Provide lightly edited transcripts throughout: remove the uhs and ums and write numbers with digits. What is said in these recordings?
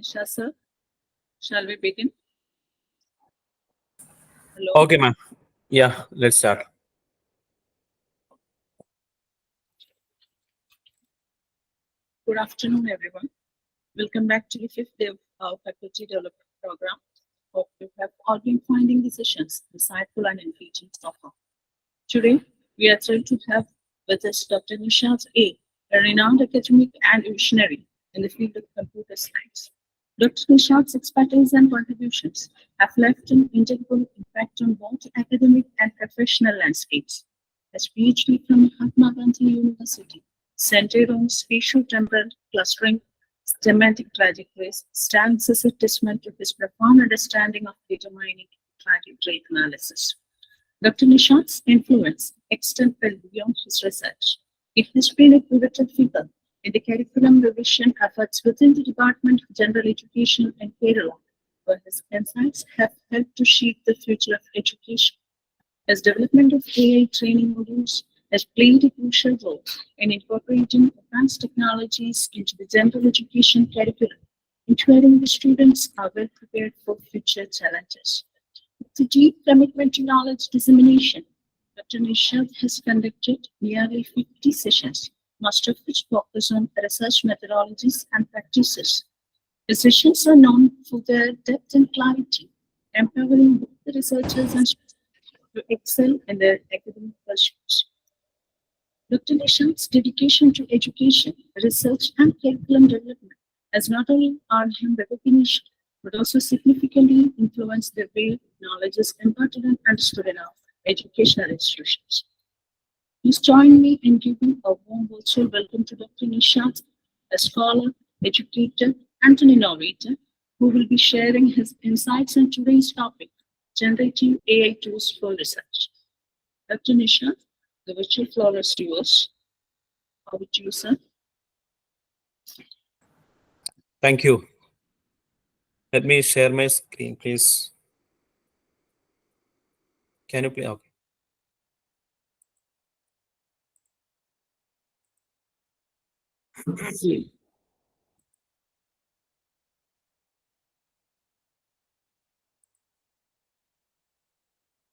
Nishad sir, shall we begin? Hello. Okay, ma'am. Yeah, let's start. Good afternoon, everyone. Welcome back to the fifth day of our faculty development program. Hope you have all been finding the sessions insightful and engaging so far. Today, we are thrilled to have with us Dr. Nishad A, a renowned academic and visionary in the field of computer science. Dr. Nishad's expertise and contributions have left an indelible impact on both academic and professional landscapes. His PhD from Mahatma Gandhi University, centered on spatio-temporal clustering semantic trajectories, stands as a testament to his profound understanding of data mining and trait analysis. Dr. Nishad's influence extends well beyond his research. He has been a pivotal figure in the curriculum revision efforts within the Department of General Education in Kerala, where his insights have helped to shape the future of education. His development of AI training modules has played a crucial role in incorporating advanced technologies into the general education curriculum, ensuring the students are well prepared for future challenges. With a deep commitment to knowledge dissemination, Dr. Nishad has conducted nearly 50 sessions, most of which focus on research methodologies and practices. His sessions are known for their depth and clarity, empowering both the researchers and students to excel in their academic pursuits. Dr. Nishad's dedication to education, research, and curriculum development has not only earned him recognition, but also significantly influenced the way knowledge is imparted and understood in our educational institutions. Please join me in giving a warm virtual welcome to Dr. Nishad, a scholar, educator, and an innovator who will be sharing his insights on today's topic, generative AI tools for research. Dr. Nishad, the virtual floor is yours. Over to you, sir. Thank you. Let me share my screen, please. Can you play? Okay.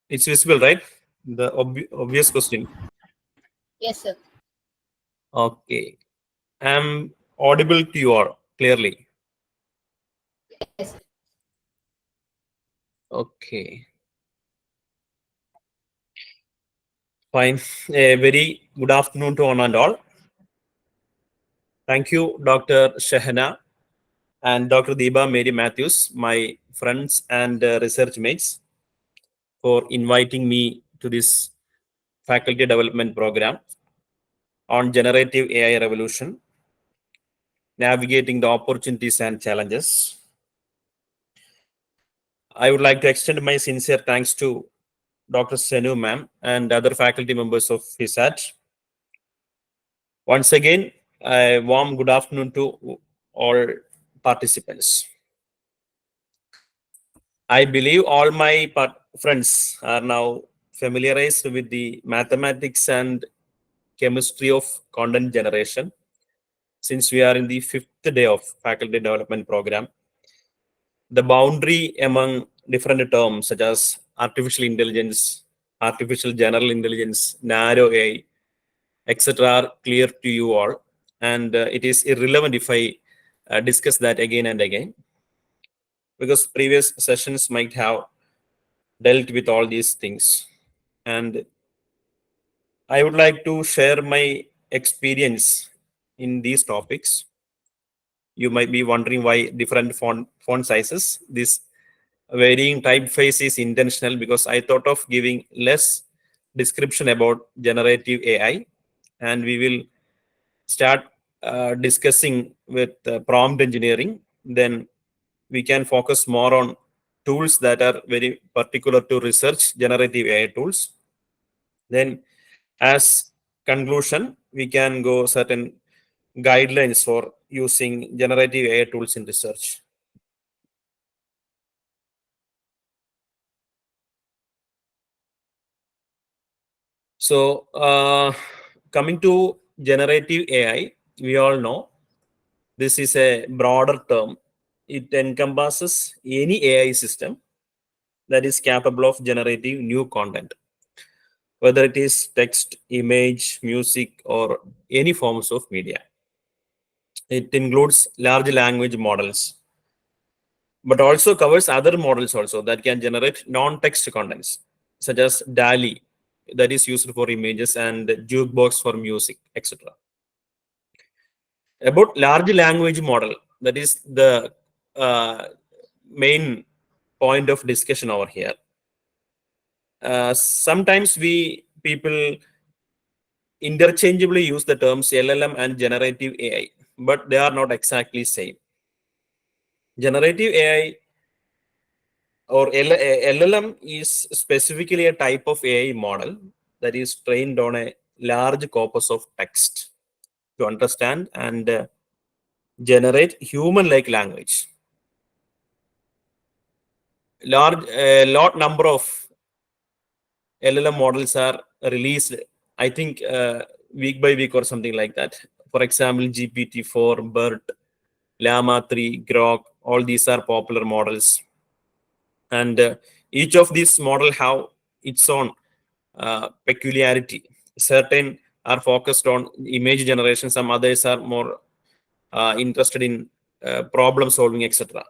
It's visible, right? The obvious question. Yes, sir. Okay. I'm audible to you all clearly. Yes, sir. Okay. Fine. A very good afternoon to one and all. Thank you, Dr. Shehana and Dr. Deepa Mary Matthews, my friends and research mates, for inviting me to this faculty development program on generative AI revolution, navigating the opportunities and challenges. I would like to extend my sincere thanks to Dr. Senu ma'am and other faculty members of FISAT. Once again, a warm good afternoon to all participants. I believe all my friends are now familiarized with the mathematics and chemistry of content generation, since we are in the fifth day of faculty development program. The boundary among different terms such as artificial intelligence, artificial general intelligence, narrow AI, etc. are clear to you all, and it is irrelevant if I discuss that again and again, because previous sessions might have dealt with all these things. And I would like to share my experience in these topics. You might be wondering why different font sizes. This varying typeface is intentional because I thought of giving less description about generative AI, and we will start discussing with prompt engineering. Then we can focus more on tools that are very particular to research, generative AI tools. Then as conclusion, we can go certain guidelines for using generative AI tools in research. So coming to generative AI, we all know this is a broader term it encompasses any AI system that is capable of generating new content, whether it is text, image, music, or any forms of media. It includes large language models, but also covers other models also that can generate non-text contents, such as DALI, that is used for images, and Jukebox for music, etc. About large language model, that is the main point of discussion over here. Sometimes we people interchangeably use the terms LLM and generative AI, but they are not exactly same. Generative AI or LLM is specifically a type of AI model that is trained on a large corpus of text to understand and generate human-like language. Lot number of LLM models are released, I think, week by week or something like that. For example, GPT-4, BERT, Llama 3, Grok, all these are popular models. And each of these models have its own peculiarity. Certain are focused on image generation, some others are more interested in problem solving, etc.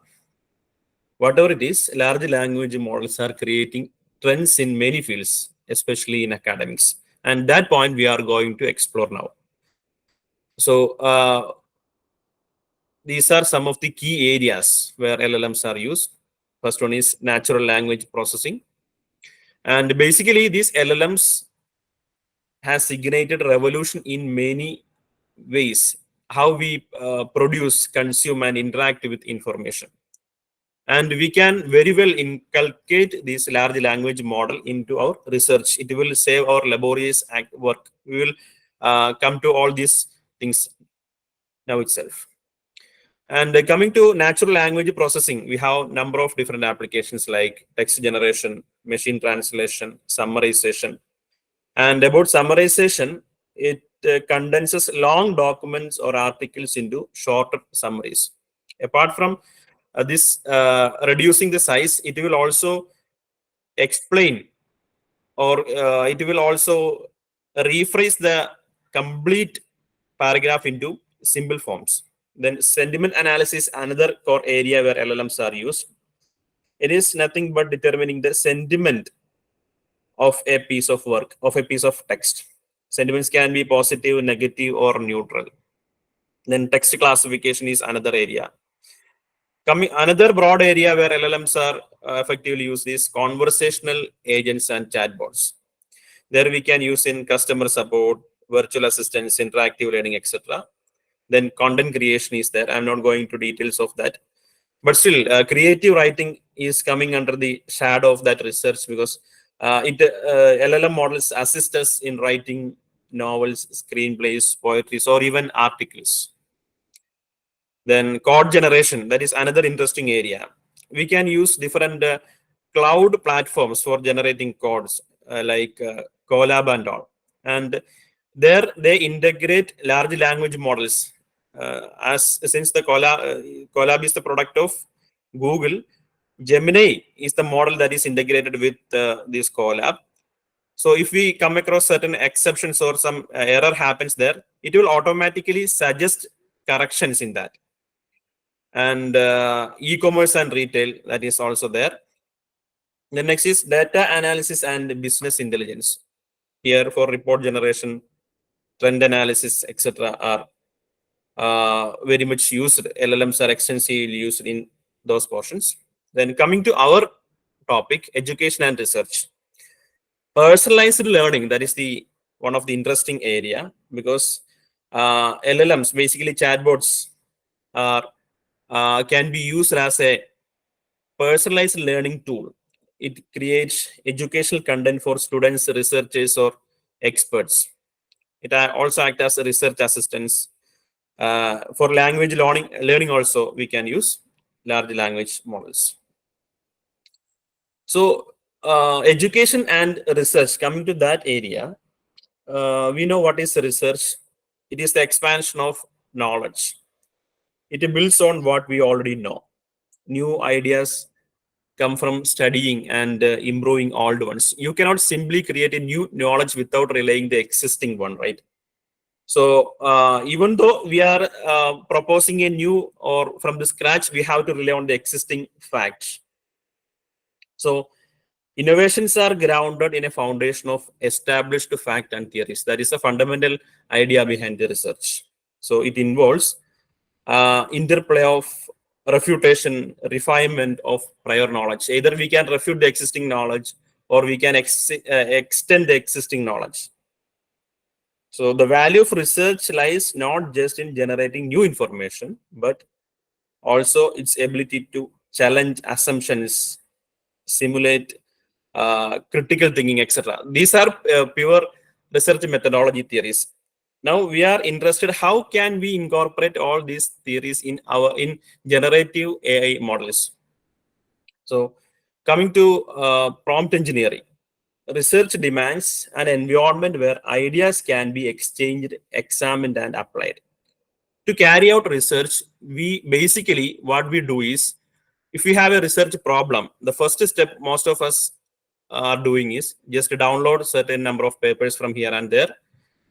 Whatever it is, large language models are creating trends in many fields, especially in academics. And that point we are going to explore now. So these are some of the key areas where LLMs are used. First one is natural language processing. And basically, these LLMs has ignited revolution in many ways, how we produce, consume, and interact with information. And we can very well inculcate this large language model into our research. It will save our laborious work. We will come to all these things now itself. And coming to natural language processing, we have number of different applications like text generation, machine translation, summarization. And about summarization, it condenses long documents or articles into shorter summaries. Apart from this reducing the size, it will also explain, or it will also rephrase the complete paragraph into simple forms. Then sentiment analysis, another core area where LLMs are used. It is nothing but determining the sentiment of a piece of work, of a piece of text. Sentiments can be positive, negative, or neutral. Then text classification is another area. Another broad area where LLMs are effectively used is conversational agents and chatbots. There we can use in customer support, virtual assistants, interactive learning, etc. Then content creation is there. I'm not going into details of that. But still, creative writing is coming under the shadow of that research because LLM models assist us in writing novels, screenplays, poetry, or even articles. Then code generation, that is another interesting area. We can use different cloud platforms for generating codes like Colab and all. And there they integrate large language models. Since the Colab is the product of Google, Gemini is the model that is integrated with this Colab. So if we come across certain exceptions or some error happens there, it will automatically suggest corrections in that. And e-commerce and retail, that is also there. The next is data analysis and business intelligence. Here for report generation, trend analysis, etc. are very much used. LLMs are extensively used in those portions. Then coming to our topic, education and research. Personalized learning, that is the one of the interesting area because LLMs, basically chatbots, are can be used as a personalized learning tool. It creates educational content for students, researchers, or experts. It also acts as a research assistance. For language learning also, we can use large language models. So, education and research, coming to that area, we know what is research. It is the expansion of knowledge. It builds on what we already know. new ideas come from studying and improving old ones. You cannot simply create a new knowledge without relaying the existing one, right? So even though we are proposing a new or from the scratch, we have to rely on the existing facts. So innovations are grounded in a foundation of established fact and theories. That is a fundamental idea behind the research. So it involves interplay of refutation, refinement of prior knowledge. Either we can refute the existing knowledge or we can extend the existing knowledge. So the value of research lies not just in generating new information, but also its ability to challenge assumptions, simulate critical thinking, etc. These are pure research methodology theories. Now we are interested, how can we incorporate all these theories in generative AI models? So coming to prompt engineering, research demands an environment where ideas can be exchanged, examined, and applied. To carry out research, what we do is, if we have a research problem, the first step most of us are doing is just download certain number of papers from here and there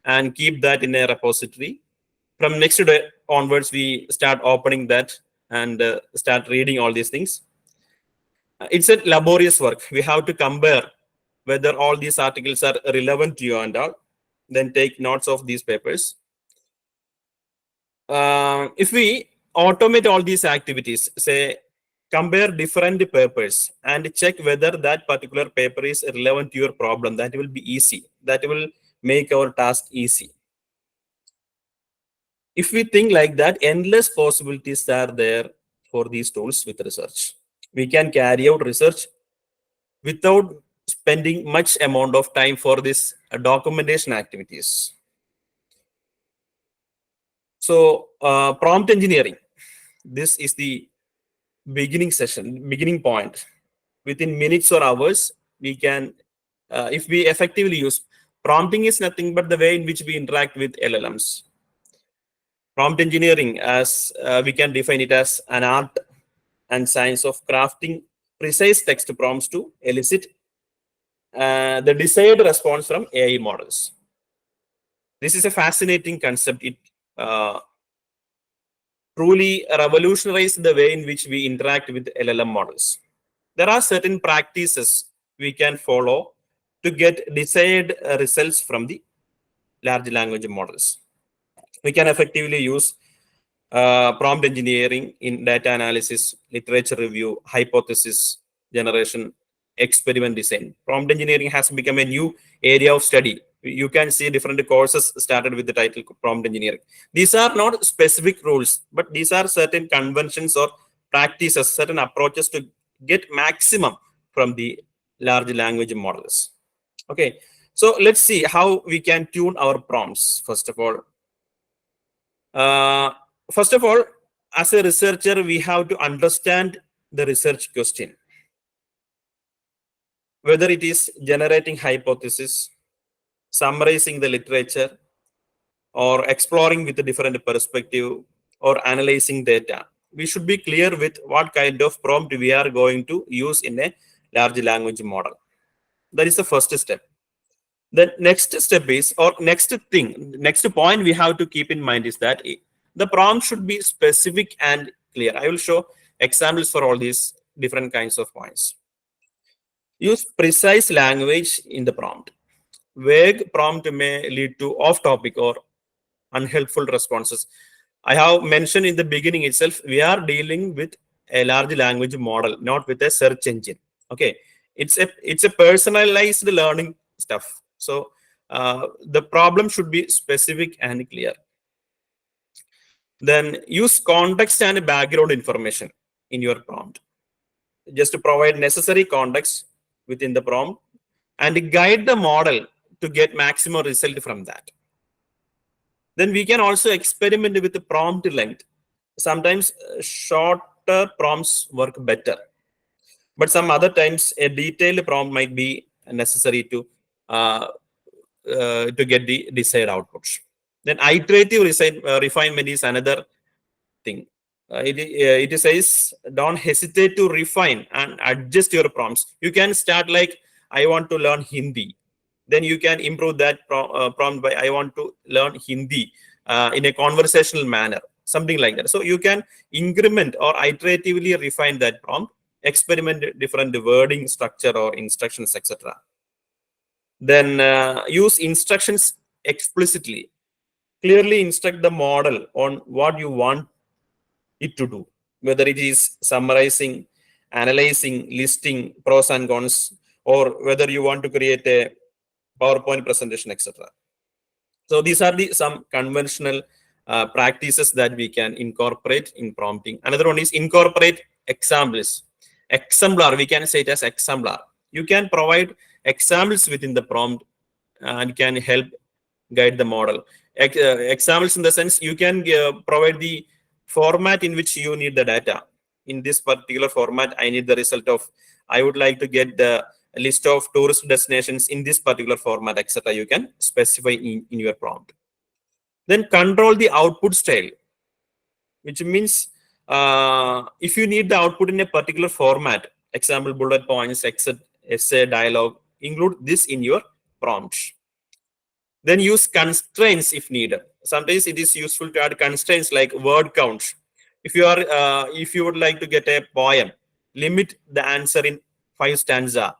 and keep that in a repository. From next day onwards, we start opening that and start reading all these things. It's a laborious work. We have to compare whether all these articles are relevant to you and all, then take notes of these papers. If we automate all these activities, say compare different papers and check whether that particular paper is relevant to your problem, that will be easy. That will make our task easy. If we think like that, endless possibilities are there for these tools with research. We can carry out research without spending much amount of time for this documentation activities. So prompt engineering, this is the beginning point. Within minutes or hours, we can, if we effectively use, prompting is nothing but the way in which we interact with LLMs. Prompt engineering, as we can define it as an art and science of crafting precise text prompts to elicit the desired response from AI models. This is a fascinating concept. It truly revolutionized the way in which we interact with LLM models. There are certain practices we can follow to get desired results from the large language models. We can effectively use prompt engineering in data analysis, literature review, hypothesis generation, experiment design. Prompt engineering has become a new area of study. You can see different courses started with the title prompt engineering. These are not specific rules, but these are certain conventions or practices, certain approaches to get maximum from the large language models. Okay, so let's see how we can tune our prompts. First of all, as a researcher, we have to understand the research question. Whether it is generating hypothesis, summarizing the literature, or exploring with a different perspective, or analyzing data, we should be clear with what kind of prompt we are going to use in a large language model. That is the first step. The next step is, or next point we have to keep in mind is that the prompt should be specific and clear. I will show examples for all these different kinds of points. Use precise language in the prompt. Vague prompt may lead to off-topic or unhelpful responses. I have mentioned in the beginning itself, we are dealing with a large language model, not with a search engine. Okay, it's a personalized learning stuff. So the problem should be specific and clear. Then use context and background information in your prompt, just to provide necessary context within the prompt and guide the model to get maximum result from that. Then we can also experiment with the prompt length. Sometimes shorter prompts work better, but some other times a detailed prompt might be necessary to get the desired outputs. Then iterative refinement is another thing. it says don't hesitate to refine and adjust your prompts. You can start like I want to learn Hindi. Then you can improve that prompt by I want to learn Hindi in a conversational manner, something like that. So you can increment or iteratively refine that prompt, experiment different wording structure or instructions, etc. Then use instructions explicitly. Clearly instruct the model on what you want it to do, whether it is summarizing, analyzing, listing pros and cons, or whether you want to create a PowerPoint presentation, etc. So these are the some conventional practices that we can incorporate in prompting. Another one is incorporate examples. Exemplar, we can say it as exemplar. You can provide examples within the prompt and can help guide the model. Examples in the sense you can provide the format in which you need the data. In this particular format, I need the result of, I would like to get the list of tourist destinations in this particular format, etc. You can specify in your prompt. Then control the output style, which means if you need the output in a particular format, example, bullet points, essay, dialogue, include this in your prompt. Then use constraints if needed. Sometimes it is useful to add constraints like word count. If you would like to get a poem, limit the answer in 5 stanza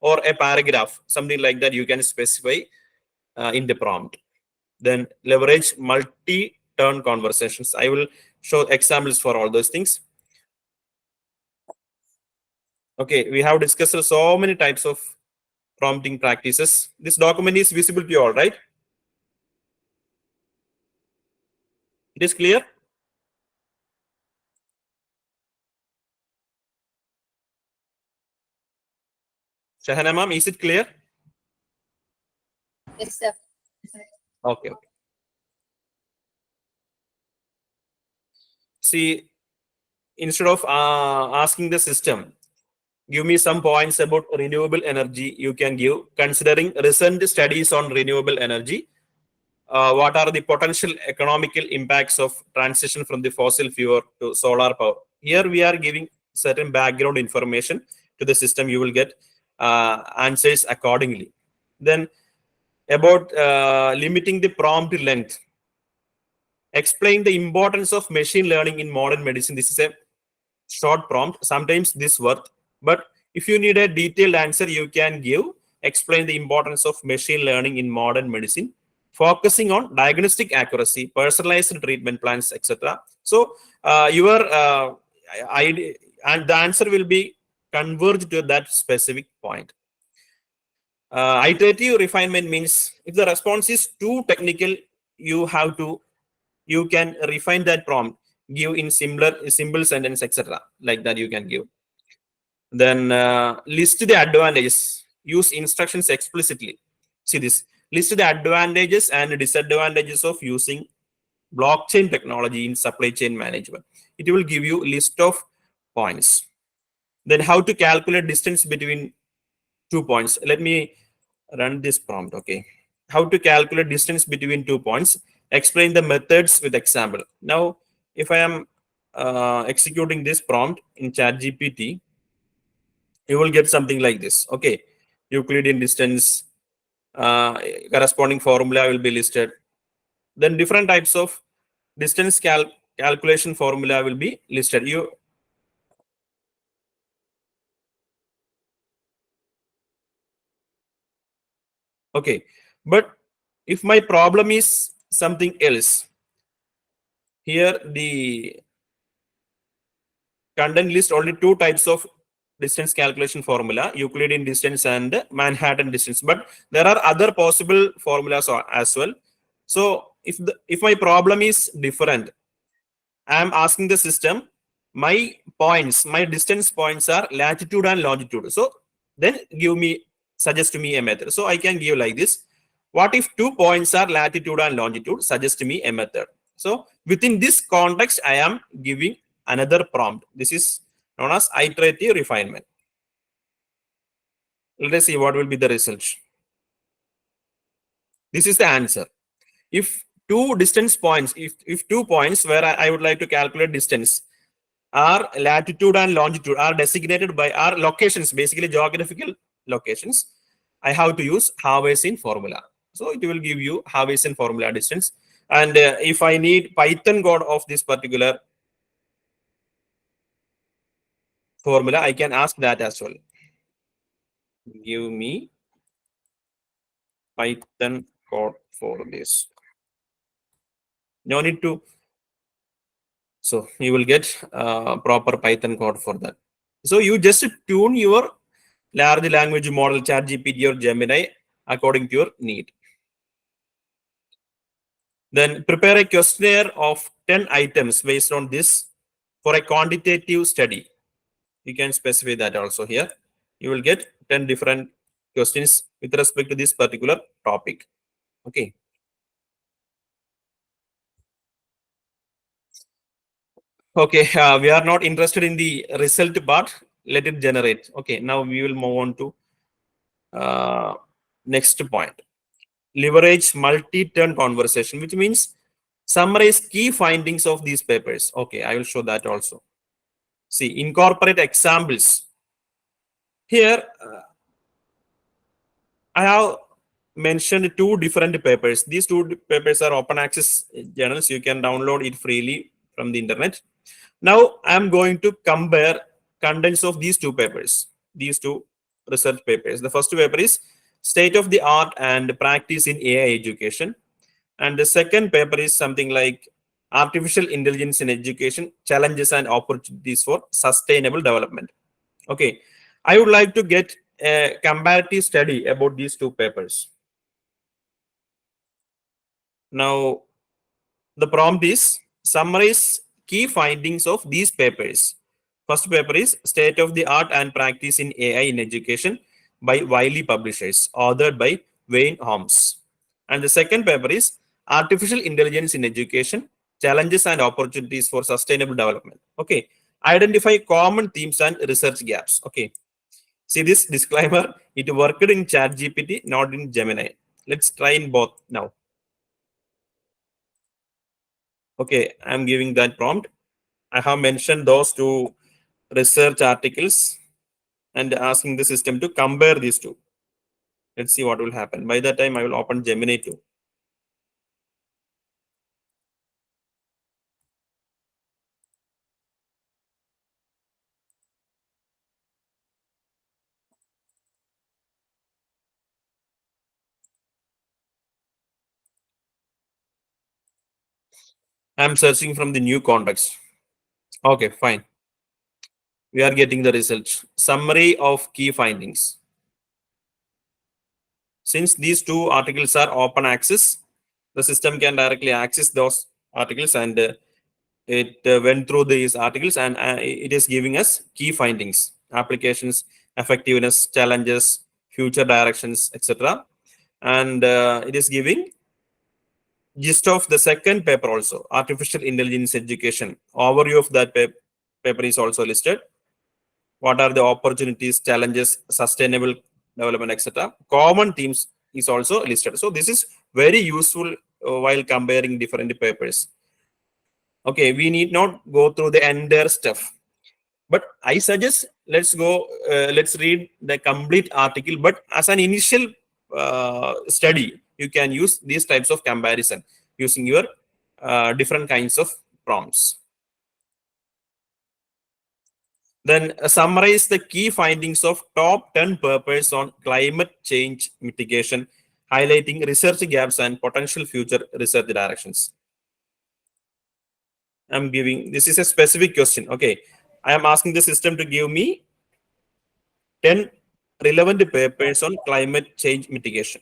or a paragraph, something like that. You can specify in the prompt. Then leverage multi-turn conversations. I will show examples for all those things. Okay, we have discussed so many types of prompting practices. This document is visible to you all, right? It is clear? Shahana ma'am, is it clear? Yes, sir. Okay. See, instead of asking the system, give me some points about renewable energy, you can give, considering recent studies on renewable energy, what are the potential economical impacts of transition from the fossil fuel to solar power. Here we are giving certain background information to the system. You will get answers accordingly. Then about limiting the prompt length. Explain the importance of machine learning in modern medicine. This is a short prompt. Sometimes this works, but if you need a detailed answer, you can give. Explain the importance of machine learning in modern medicine, focusing on diagnostic accuracy, personalized treatment plans, etc. So your idea and the answer will be converged to that specific point. Iterative refinement means if the response is too technical, you can refine that prompt, give in simple sentence, etc. Like that you can give. Then list the advantages. Use instructions explicitly. See this. List the advantages and disadvantages of using blockchain technology in supply chain management. It will give you a list of points. Then how to calculate distance between 2 points. Let me run this prompt. Okay. How to calculate distance between 2 points. Explain the methods with example. Now, if I am executing this prompt in ChatGPT, you will get something like this. Okay. Euclidean distance, corresponding formula will be listed. Then different types of distance calculation formula will be listed. Okay, but if my problem is something else, here the content list only 2 types of distance calculation formula, Euclidean distance and Manhattan distance, but there are other possible formulas as well. So if my problem is different, I am asking the system, my distance points are latitude and longitude. So then suggest me a method. So I can give like this. What if 2 points are latitude and longitude? Suggest me a method. So within this context, I am giving another prompt. This is known as iterative refinement. Let us see what will be the result. This is the answer. If 2 distance points, if 2 points where I would like to calculate distance, our latitude and longitude are designated by our locations, basically geographical locations. I have to use Hawaiian formula. So it will give you Hawaiian formula distance. And if I need Python code of this particular formula, I can ask that as well. Give me Python code for this. No need to. So you will get proper Python code for that. So you just tune your large language model, ChatGPT or Gemini, according to your need. Then prepare a questionnaire of 10 items based on this for a quantitative study. You can specify that also here. You will get 10 different questions with respect to this particular topic. Okay. Okay, we are not interested in the result part. Let it generate. Okay, now we will move on to next point. Leverage multi-turn conversation, which means summarize key findings of these papers. Okay, I will show that also. See, incorporate examples. Here, I have mentioned two different papers. These two papers are open access journals. You can download it freely from the internet. Now, I am going to compare contents of these two papers, these two research papers. The first paper is State of the Art and Practice in AI Education. And the second paper is something like Artificial Intelligence in Education, Challenges and Opportunities for Sustainable Development. Okay, I would like to get a comparative study about these two papers. Now, the prompt is summarize key findings of these papers. First paper is State of the Art and Practice in AI in Education by Wiley Publishers, authored by Wayne Holmes. And the second paper is Artificial Intelligence in Education, Challenges and Opportunities for Sustainable Development. Okay, identify common themes and research gaps. Okay, see this disclaimer, it worked in ChatGPT, not in Gemini. Let's try in both now. Okay, I'm giving that prompt. I have mentioned those two research articles and asking the system to compare these two. Let's see what will happen. By that time, I will open Gemini too. I'm searching from the new context. Okay, fine. We are getting the results. Summary of key findings. Since these two articles are open access, the system can directly access those articles, and it went through these articles, and it is giving us key findings, applications, effectiveness, challenges, future directions, etc. And it is giving gist of the second paper also, Artificial Intelligence Education. Overview of that paper is also listed. What are the opportunities, challenges, sustainable development, etc. Common themes is also listed. So this is very useful while comparing different papers. Okay, we need not go through the entire stuff, but I suggest let's read the complete article. But as an initial study, you can use these types of comparison using your different kinds of prompts. Then summarize the key findings of top 10 papers on climate change mitigation, highlighting research gaps and potential future research directions. I'm giving, this is a specific question. Okay, I am asking the system to give me 10 relevant papers on climate change mitigation.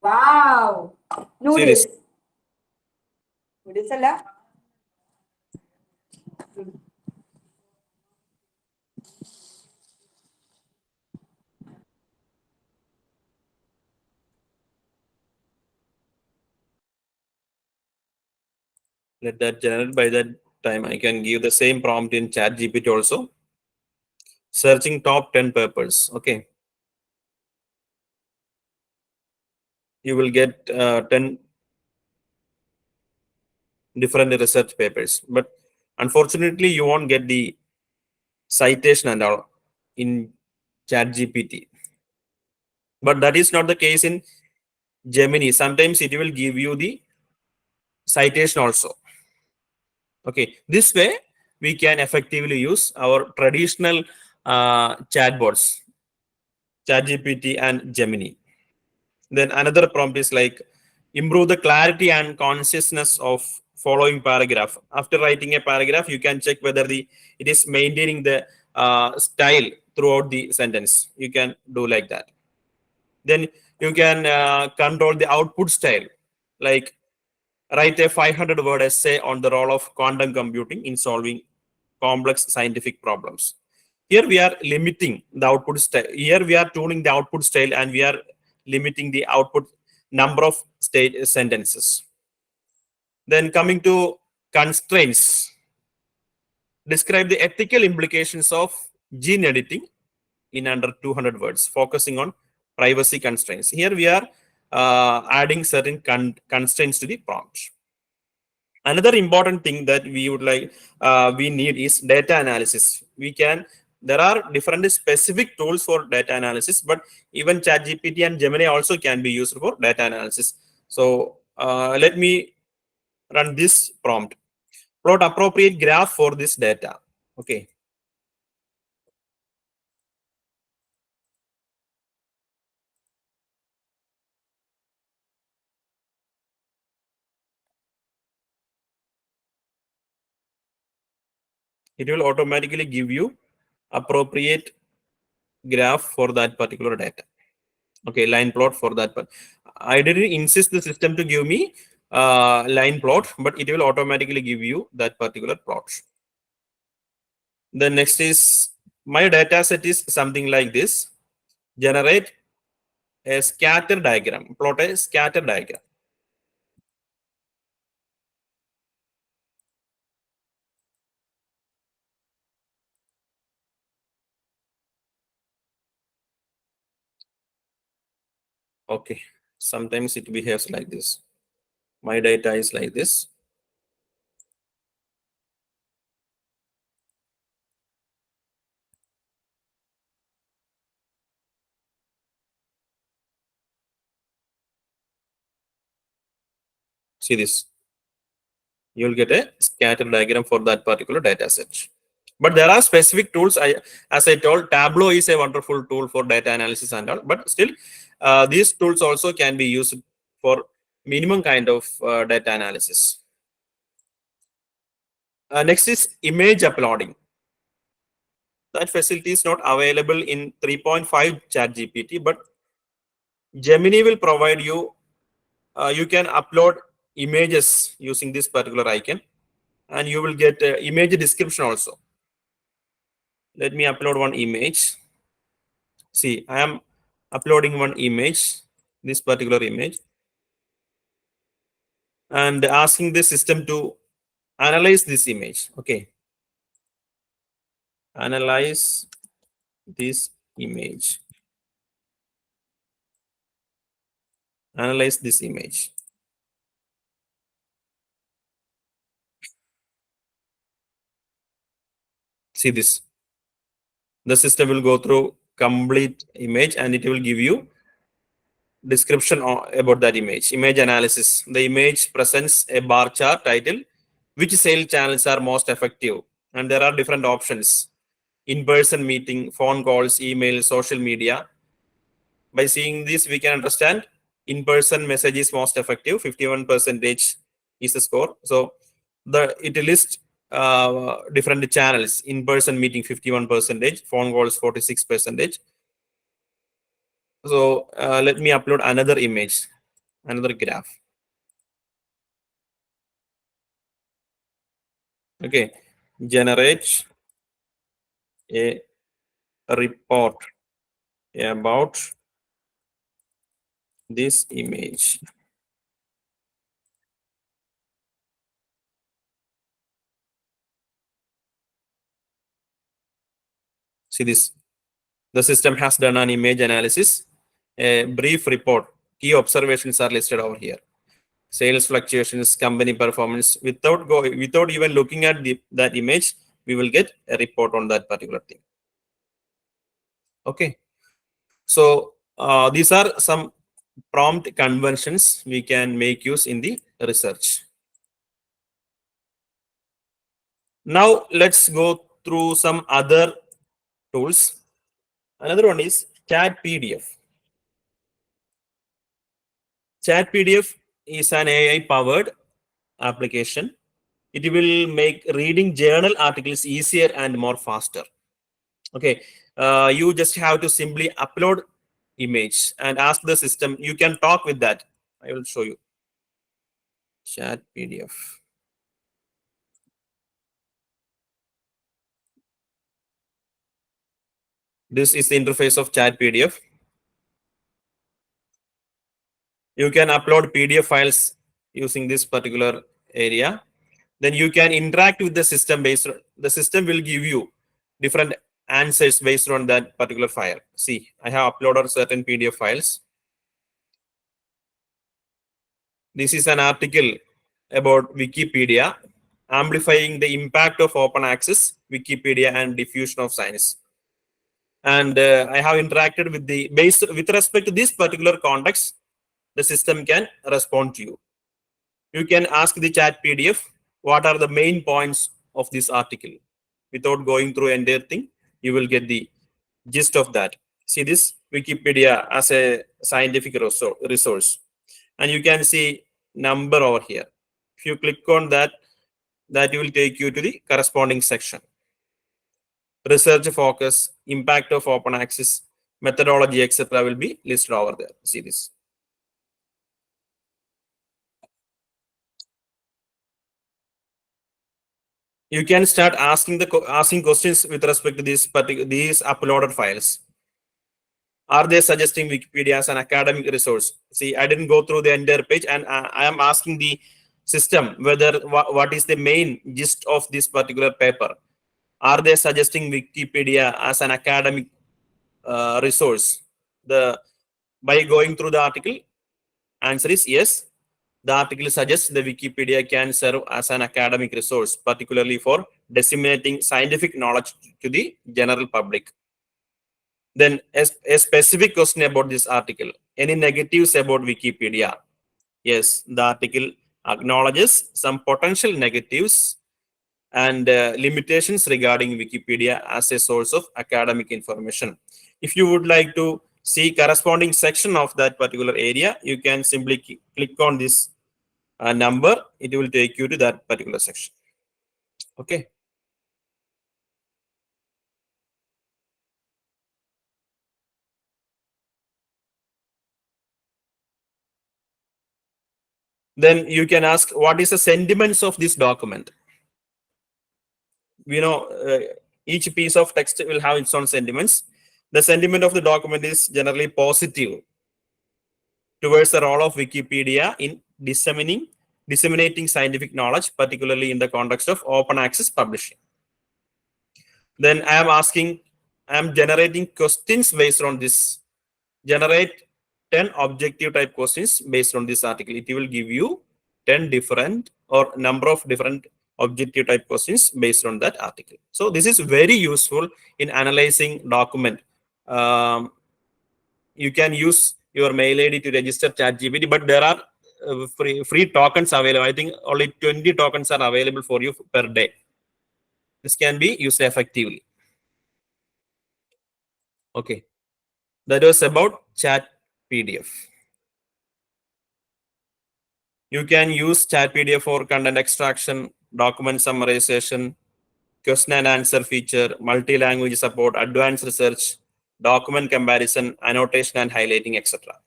Wow! See this. Noodles ಅಲ್ಲ? Let that generate. By that time, I can give the same prompt in ChatGPT also. Searching top 10 papers. Okay. you will get 10 different research papers. But unfortunately, you won't get the citation and all in ChatGPT. But that is not the case in Gemini. Sometimes it will give you the citation also. Okay, this way we can effectively use our traditional chatbots, ChatGPT and Gemini. Then another prompt is like improve the clarity and consciousness of following paragraph. After writing a paragraph, you can check whether it is maintaining the style throughout the sentence. You can do like that. Then you can control the output style, like write a 500-word essay on the role of quantum computing in solving complex scientific problems. Here we are limiting the output style. Here we are tuning the output style, and we are limiting the output number of sentences. Then coming to constraints, describe the ethical implications of gene editing in under 200 words, focusing on privacy constraints. Here we are adding certain constraints to the prompt. Another important thing that we need is data analysis. There are different specific tools for data analysis, but even ChatGPT and Gemini also can be used for data analysis. So let me run this prompt. Plot appropriate graph for this data. Okay. It will automatically give you appropriate graph for that particular data. Okay, line plot for that. But I didn't insist the system to give me line plot, but it will automatically give you that particular plot. The next is my data set is something like this. Generate a scatter diagram. Plot a scatter diagram. Okay, sometimes it behaves like this. My data is like this. See this. You'll get a scatter diagram for that particular data set. But there are specific tools. As I told, Tableau is a wonderful tool for data analysis and all. But still, these tools also can be used for minimum kind of data analysis. Next is image uploading. That facility is not available in 3.5 ChatGPT, but Gemini will provide you. You can upload images using this particular icon, and you will get image description also. Let me upload one image. See, I am uploading one image, this particular image, and asking the system to analyze this image. Okay. Analyze this image. Analyze this image. See this. The system will go through complete image, and it will give you description about that image analysis. The image presents a bar chart title, which sales channels are most effective, and there are different options: in-person meeting, phone calls, email, social media. By seeing this, we can understand in-person message is most effective. 51% is the score. So it lists different channels. In-person meeting 51%, phone calls 46%. So let me upload another image, another graph. Okay, generate a report about this image. See this. The system has done an image analysis. A brief report key observations are listed over here. Sales fluctuations, company performance. Without even looking at that image, we will get a report on that particular thing. Okay. So these are some prompt conventions we can make use in the research. Now let's go through some other tools. Another one is Chat PDF. Chat PDF is an AI powered application. It will make reading journal articles easier and more faster. Okay, you just have to simply upload image and ask the system. You can talk with that. I will show you. Chat PDF. This is the interface of Chat PDF. You can upload PDF files using this particular area. Then you can interact with the system based on, the system will give you different answers based on that particular file. See, I have uploaded certain PDF files. This is an article about Wikipedia, amplifying the impact of open access, Wikipedia and diffusion of science. And I have interacted with the base with respect to this particular context, the system can respond to you. You can ask the Chat PDF, what are the main points of this article? Without going through entire thing, you will get the gist of that. See this Wikipedia as a scientific resource. And you can see number over here. If you click on that, that will take you to the corresponding section. Research focus, impact of open access, methodology, etc. will be listed over there. See this. You can start asking questions with respect to these uploaded files. Are they suggesting Wikipedia as an academic resource? See, I didn't go through the entire page, and I am asking the system whether what is the main gist of this particular paper. Are they suggesting Wikipedia as an academic resource? By going through the article, answer is yes. The article suggests the Wikipedia can serve as an academic resource, particularly for disseminating scientific knowledge to the general public. Then a specific question about this article. Any negatives about Wikipedia? Yes, the article acknowledges some potential negatives and limitations regarding Wikipedia as a source of academic information. If you would like to see corresponding section of that particular area, you can simply click on this number. It will take you to that particular section. Okay. Then you can ask, what is the sentiments of this document? We know each piece of text will have its own sentiments. The sentiment of the document is generally positive towards the role of Wikipedia in disseminating scientific knowledge, particularly in the context of open access publishing. Then I am generating questions based on this. Generate 10 objective type questions based on this article. It will give you 10 different or number of different objective type questions based on that article. So this is very useful in analyzing document. You can use your mail ID to register ChatGPT, but there are free tokens available. I think only 20 tokens are available for you per day. This can be used effectively. Okay, that was about Chat PDF. You can use Chat PDF for content extraction, document summarization, question and answer feature, multi-language support, advanced research, document comparison, annotation and highlighting, etc.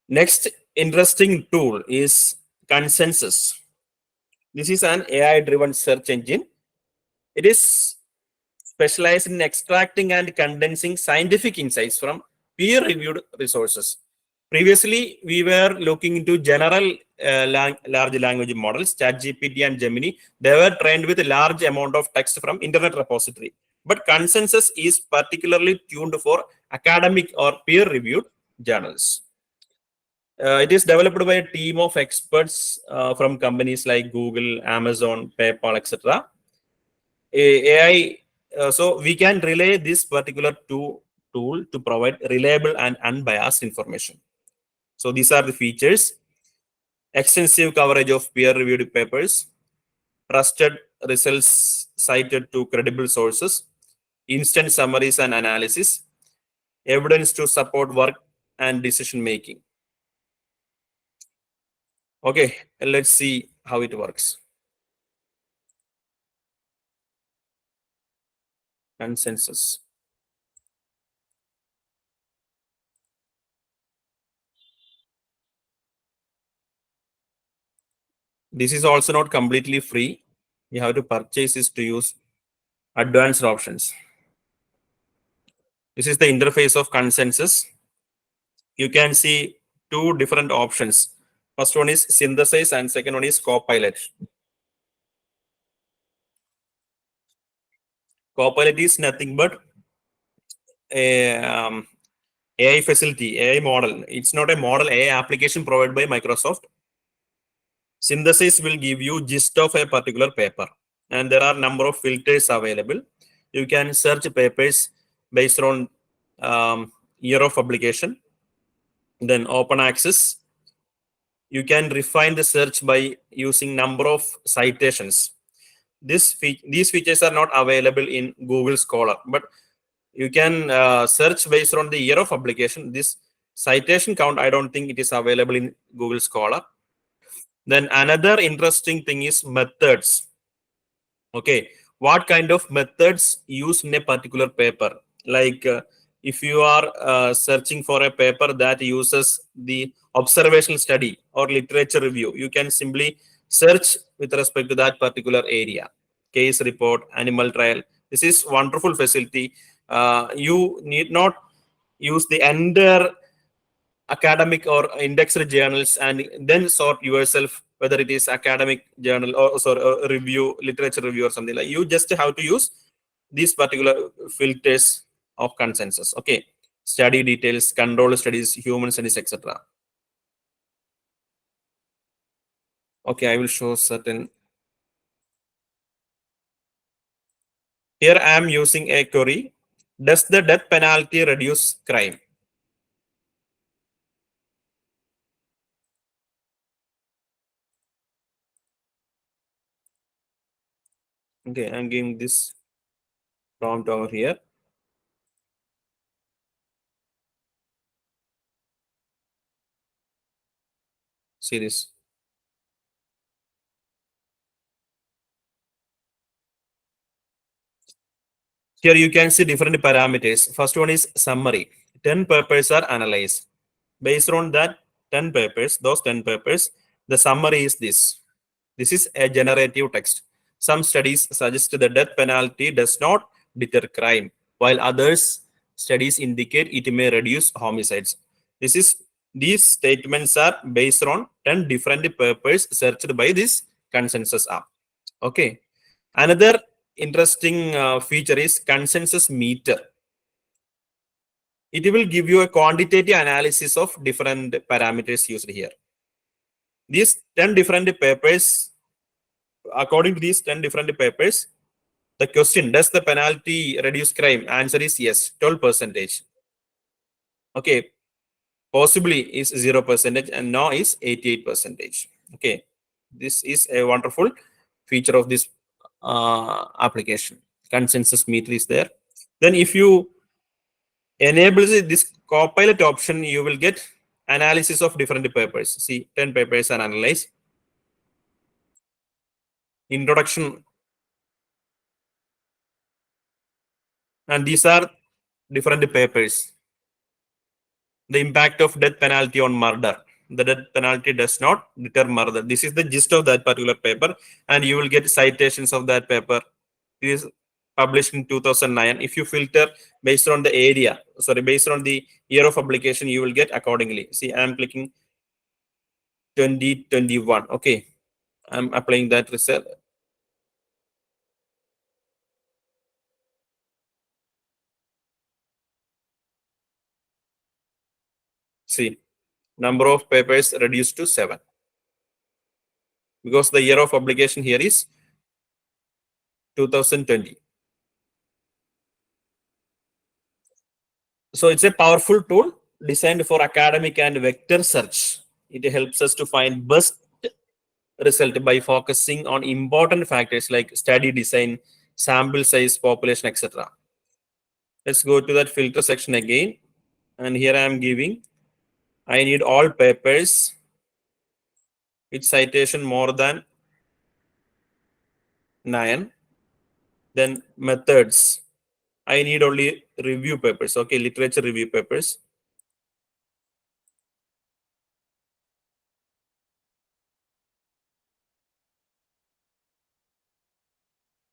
Next interesting tool is Consensus. This is an AI-driven search engine. It is specialized in extracting and condensing scientific insights from peer-reviewed resources. Previously, we were looking into general large language models, ChatGPT and Gemini. They were trained with a large amount of text from internet repository. But Consensus is particularly tuned for academic or peer-reviewed journals. It is developed by a team of experts from companies like Google, Amazon, PayPal, etc. AI, so we can relay this particular tool to provide reliable and unbiased information. So these are the features: extensive coverage of peer-reviewed papers, trusted results cited to credible sources, instant summaries and analysis, evidence to support work and decision making. Okay, let's see how it works. Consensus. This is also not completely free. You have to purchase this to use advanced options. This is the interface of consensus. You can see two different options. First one is synthesize and second one is copilot. Copilot is nothing but a AI facility, AI model. It's not a model, AI application provided by Microsoft. Synthesis will give you gist of a particular paper, and there are number of filters available. You can search papers based on year of publication, then open access. You can refine the search by using number of citations. These features are not available in Google Scholar, but you can search based on the year of publication. This citation count, I don't think it is available in Google Scholar. Then another interesting thing is methods. Okay, what kind of methods used in a particular paper? Like if you are searching for a paper that uses the observational study or literature review, you can simply search with respect to that particular area. Case report, animal trial. This is wonderful facility. You need not use the entire academic or indexed journals and then sort yourself whether it is academic journal or sorry, review, literature review or something. Like, you just have to use these particular filters of consensus. Okay, study details, control studies, human studies, etc. Okay, I will show certain. Here I am using a query. Does the death penalty reduce crime? Okay, I'm giving this prompt over here. See this. Here you can see different parameters. First one is summary. 10 papers are analyzed. Based on that 10 papers, those 10 papers, the summary is this. This is a generative text. Some studies suggest the death penalty does not deter crime, while others studies indicate it may reduce homicides. These statements are based on 10 different papers searched by this consensus app. Okay. Another interesting feature is consensus meter. It will give you a quantitative analysis of different parameters used here. These 10 different papers, according to these 10 different papers, the question, does the penalty reduce crime? Answer is yes, 12%. Okay, possibly is 0% and no is 88%. Okay, this is a wonderful feature of this application. Consensus meter is there. Then if you enable this copilot option, you will get analysis of different papers. See, 10 papers are analyzed. Introduction. And these are different papers. The impact of death penalty on murder. The death penalty does not deter murder. This is the gist of that particular paper, and you will get citations of that paper. It is published in 2009. If you filter based on the area, based on the year of publication, you will get accordingly. See, I am clicking 2021. Okay, I'm applying that result. See, number of papers reduced to 7. Because the year of publication here is 2020. So it's a powerful tool designed for academic and vector search. It helps us to find best result by focusing on important factors like study design, sample size, population, etc. Let's go to that filter section again. And here I am giving, I need all papers with citation more than 9. Then methods, I need only review papers. Okay, literature review papers.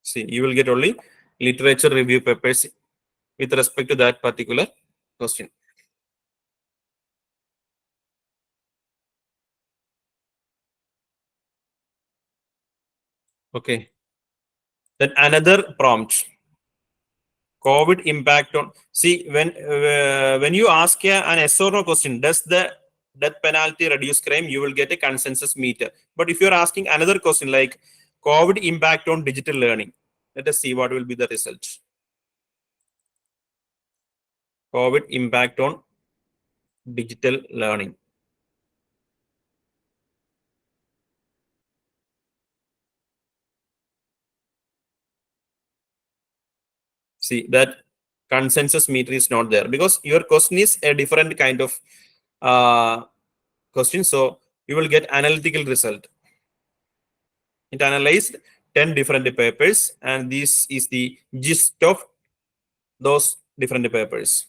See, you will get only literature review papers with respect to that particular question. Okay. Then another prompt. COVID impact on. See, when you ask an yes or no question, does the death penalty reduce crime? You will get a consensus meter. But if you're asking another question like COVID impact on digital learning, let us see what will be the result. COVID impact on digital learning. See, that consensus meter is not there because your question is a different kind of question. So you will get analytical result. It analyzed 10 different papers, and this is the gist of those different papers.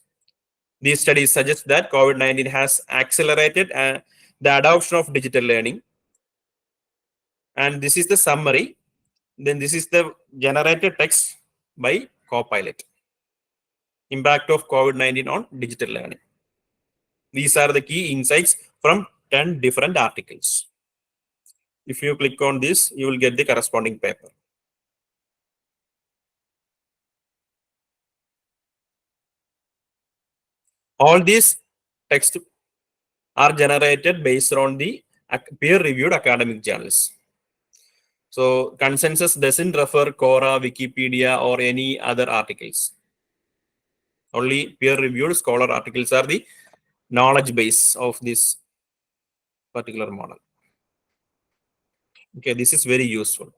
These studies suggest that COVID-19 has accelerated the adoption of digital learning. And this is the summary. Then this is the generated text by Copilot. Impact of COVID-19 on digital learning. These are the key insights from 10 different articles. If you click on this, you will get the corresponding paper. All these texts are generated based on the peer-reviewed academic journals. So consensus doesn't refer Quora, Wikipedia, or any other articles. Only peer-reviewed scholar articles are the knowledge base of this particular model. Okay, this is very useful.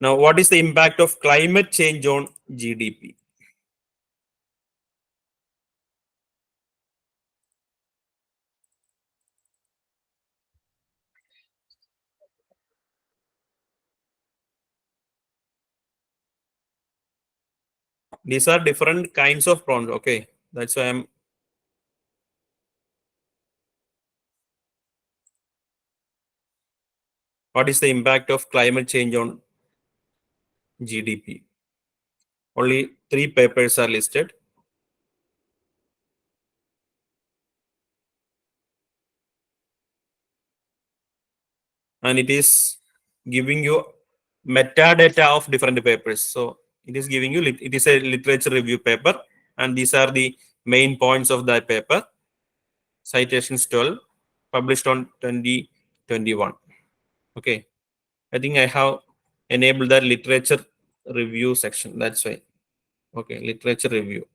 Now, what is the impact of climate change on GDP? These are different kinds of prompts. Okay, that's why I'm. What is the impact of climate change on GDP? Only 3 papers are listed. And it is giving you metadata of different papers. So it is giving you, it is a literature review paper, and these are the main points of that paper. Citations 12, published on 2021. Okay, I think I have enabled that literature review section. That's why. Okay, literature review.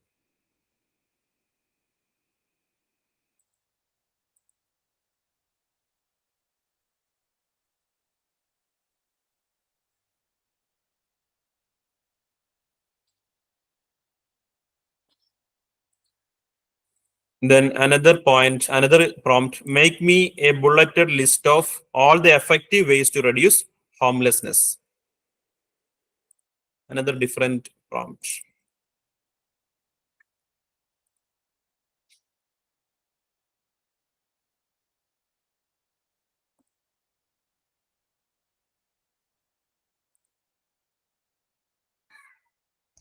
Then another point, another prompt, make me a bulleted list of all the effective ways to reduce homelessness. Another different prompt.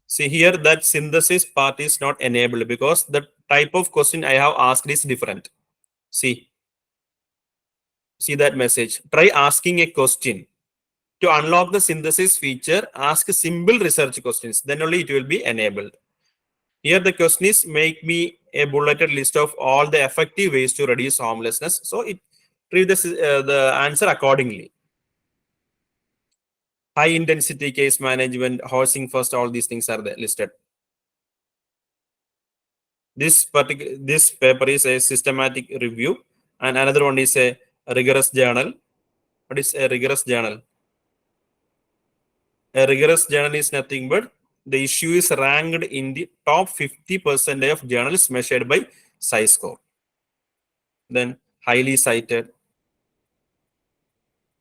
See here that synthesis part is not enabled because the type of question I have asked is different. See that message. Try asking a question. To unlock the synthesis feature, ask simple research questions. Then only it will be enabled. Here the question is, make me a bulleted list of all the effective ways to reduce homelessness. So it treat the answer accordingly. High intensity case management, housing first, all these things are listed. This paper is a systematic review, and another one is a rigorous journal. What is a rigorous journal? A rigorous journal is nothing but the issue is ranked in the top 50% of journals measured by size score. Then highly cited.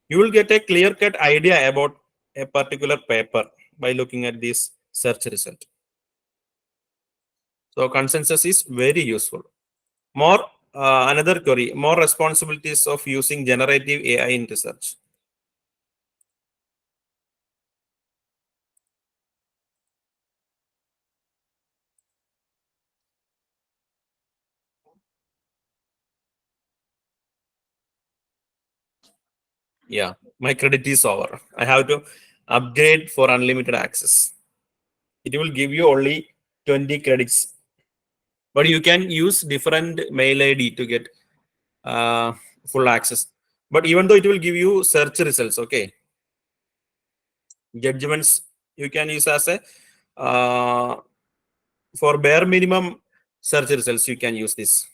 You will get a clear-cut idea about a particular paper by looking at this search result. So consensus is very useful. More another query, more responsibilities of using generative AI in research. Yeah, my credit is over. I have to upgrade for unlimited access. It will give you only 20 credits, but you can use different mail ID to get full access. But even though it will give you search results, okay, judgments you can use as a for bare minimum search results. You can use this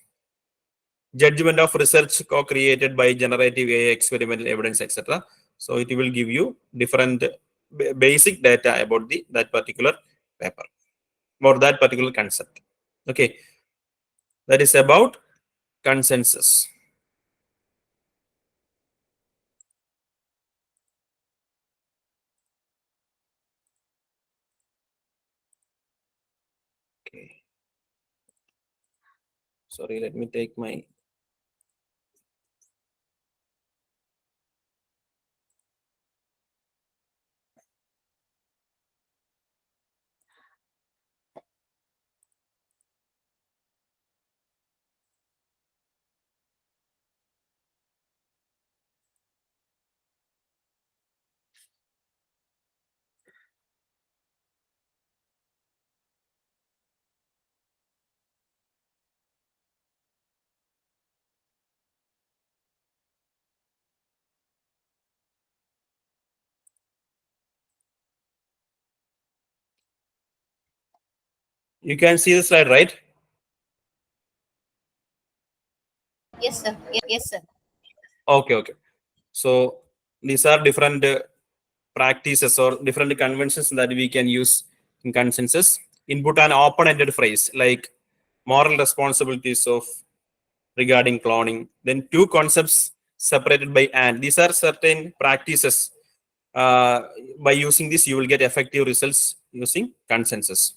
judgment of research co-created by generative AI, experimental evidence, etc. So it will give you different basic data about that particular paper or that particular concept. Okay, that is about consensus. Okay. Sorry, let me take my. You can see the slide, right? Yes, sir. Yes, sir. Okay. So these are different practices or different conventions that we can use in consensus. Input an open-ended phrase like moral responsibilities of regarding cloning. Then two concepts separated by and. These are certain practices. By using this, you will get effective results using consensus.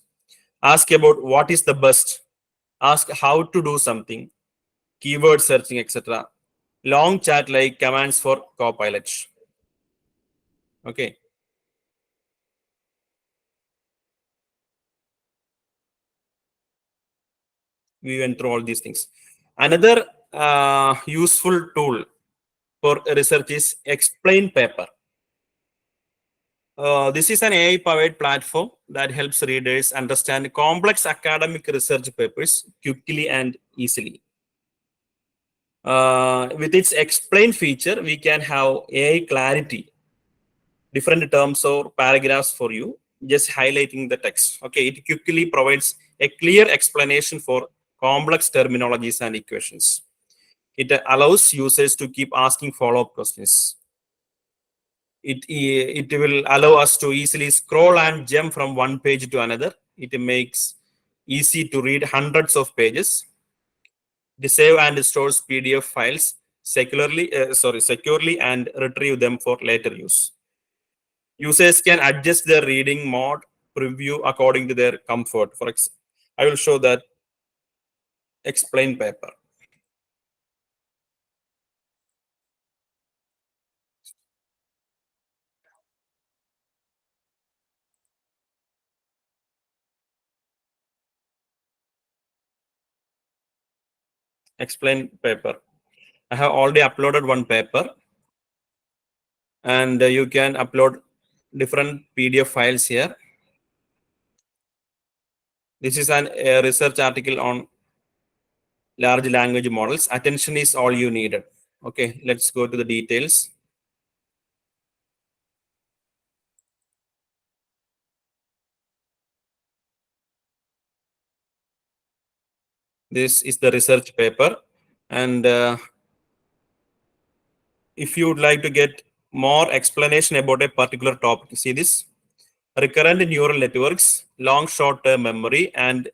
Ask about what is the best. Ask how to do something. Keyword searching, etc. Long chat like commands for Copilot. Okay. We went through all these things. Another useful tool for research is Explain Paper. This is an AI-powered platform that helps readers understand complex academic research papers quickly and easily. With its Explain feature, we can have AI clarity, different terms or paragraphs for you, just highlighting the text. Okay, it quickly provides a clear explanation for complex terminologies and equations. It allows users to keep asking follow-up questions. It will allow us to easily scroll and jump from one page to another. It makes easy to read hundreds of pages. It save and stores PDF files securely and retrieve them for later use. Users can adjust their reading mode preview according to their comfort. For example, I will show that Explain Paper. Explain Paper. I have already uploaded one paper, and you can upload different PDF files here. This is a research article on large language models. Attention is all you needed. Okay, let's go to the details. This is the research paper, and if you would like to get more explanation about a particular topic, see this: recurrent neural networks, long short-term memory, and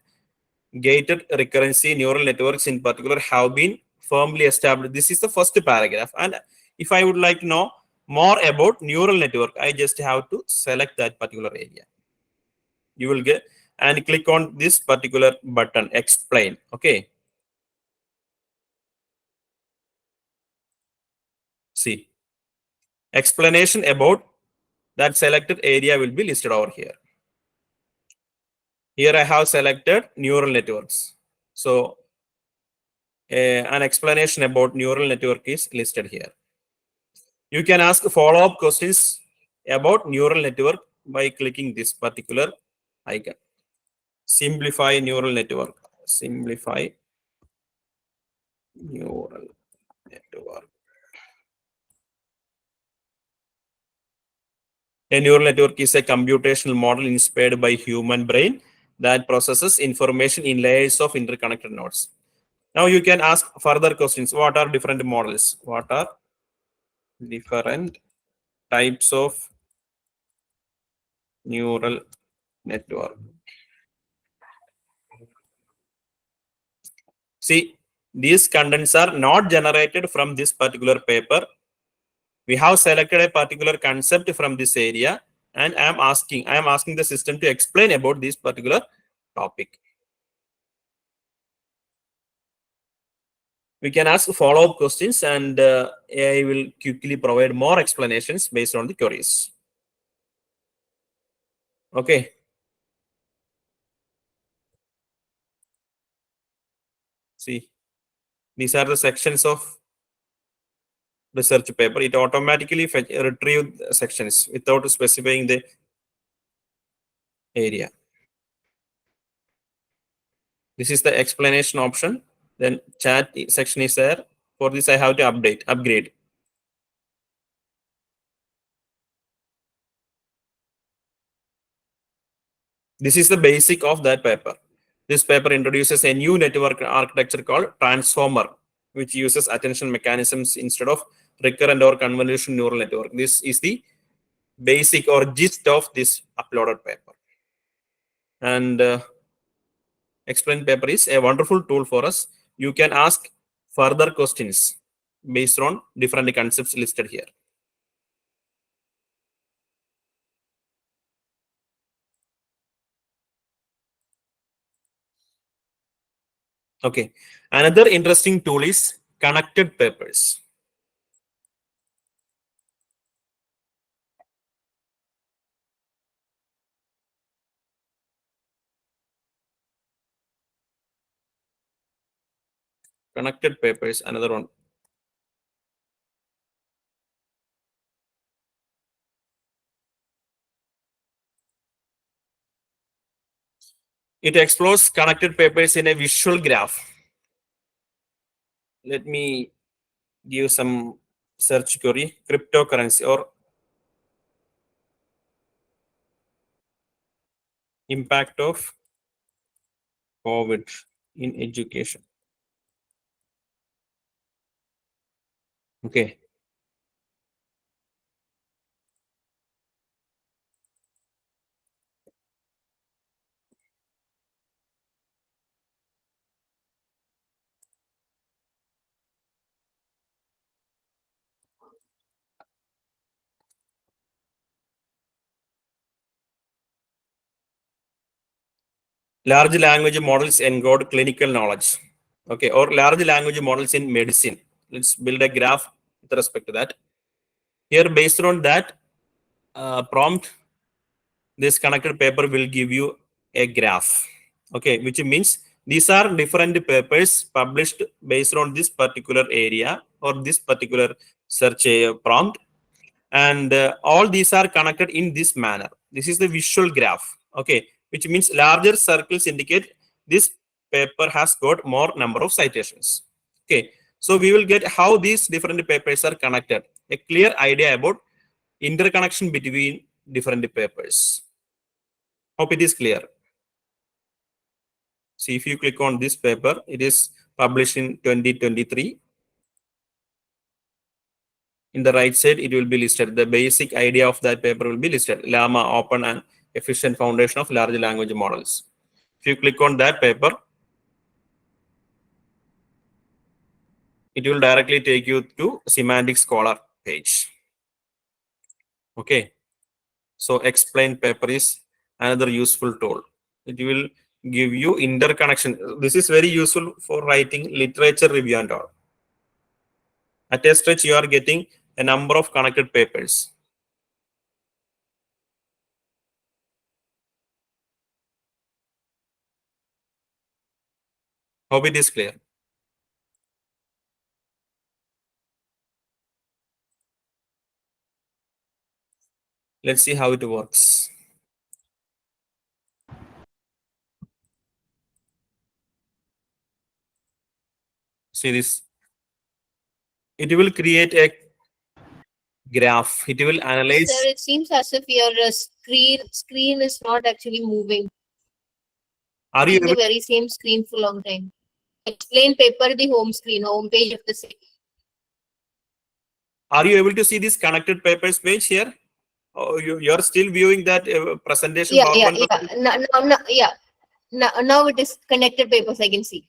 gated recurrency neural networks in particular have been firmly established. This is the first paragraph. And if I would like to know more about neural network, I just have to select that particular area. You will get and click on this particular button, explain. Okay. See, explanation about that selected area will be listed over here. Here I have selected neural networks. So an explanation about neural network is listed here. You can ask follow-up questions about neural network by clicking this particular icon. Simplify neural network. Simplify neural network. A neural network is a computational model inspired by human brain that processes information in layers of interconnected nodes. Now you can ask further questions. What are different models? What are different types of neural network? See, these contents are not generated from this particular paper. We have selected a particular concept from this area, and I am asking the system to explain about this particular topic. We can ask follow-up questions, and AI will quickly provide more explanations based on the queries. Okay. See, these are the sections of research paper. It automatically retrieve sections without specifying the area. This is the explanation option. Then chat section is there. For this, I have to upgrade. This is the basic of that paper. This paper introduces a new network architecture called transformer, which uses attention mechanisms instead of recurrent or convolutional neural network. This is the basic or gist of this uploaded paper. And explain paper is a wonderful tool for us. You can ask further questions based on different concepts listed here. Okay. Another interesting tool is connected papers. Connected papers, another one. It explores connected papers in a visual graph. Let me give some search query: cryptocurrency or impact of COVID in education. Okay. Large language models encode clinical knowledge. Okay, or large language models in medicine. Let's build a graph with respect to that. Here, based on that prompt, this connected paper will give you a graph. Okay, which means these are different papers published based on this particular area or this particular search prompt. And all these are connected in this manner. This is the visual graph. Okay, which means larger circles indicate this paper has got more number of citations. Okay, so we will get how these different papers are connected, a clear idea about interconnection between different papers. Hope it is clear. See, if you click on this paper, it is published in 2023. In the right side, it will be listed. The basic idea of that paper will be listed. Llama, open and efficient foundation of large language models. If you click on that paper, it will directly take you to Semantic Scholar page. Okay. So explain paper is another useful tool. It will give you interconnection. This is very useful for writing literature review and all. At a stretch, you are getting a number of connected papers. Hope it is clear. Let's see how it works. See this. It will create a graph. It will analyze. Sir, it seems as if your screen is not actually moving. Are you In the very same screen for a long time. Explain paper, the home screen, home page of the same. Are you able to see this connected papers page here? Oh, you are still viewing that presentation. Yeah. PowerPoint Now it is connected papers. I can see.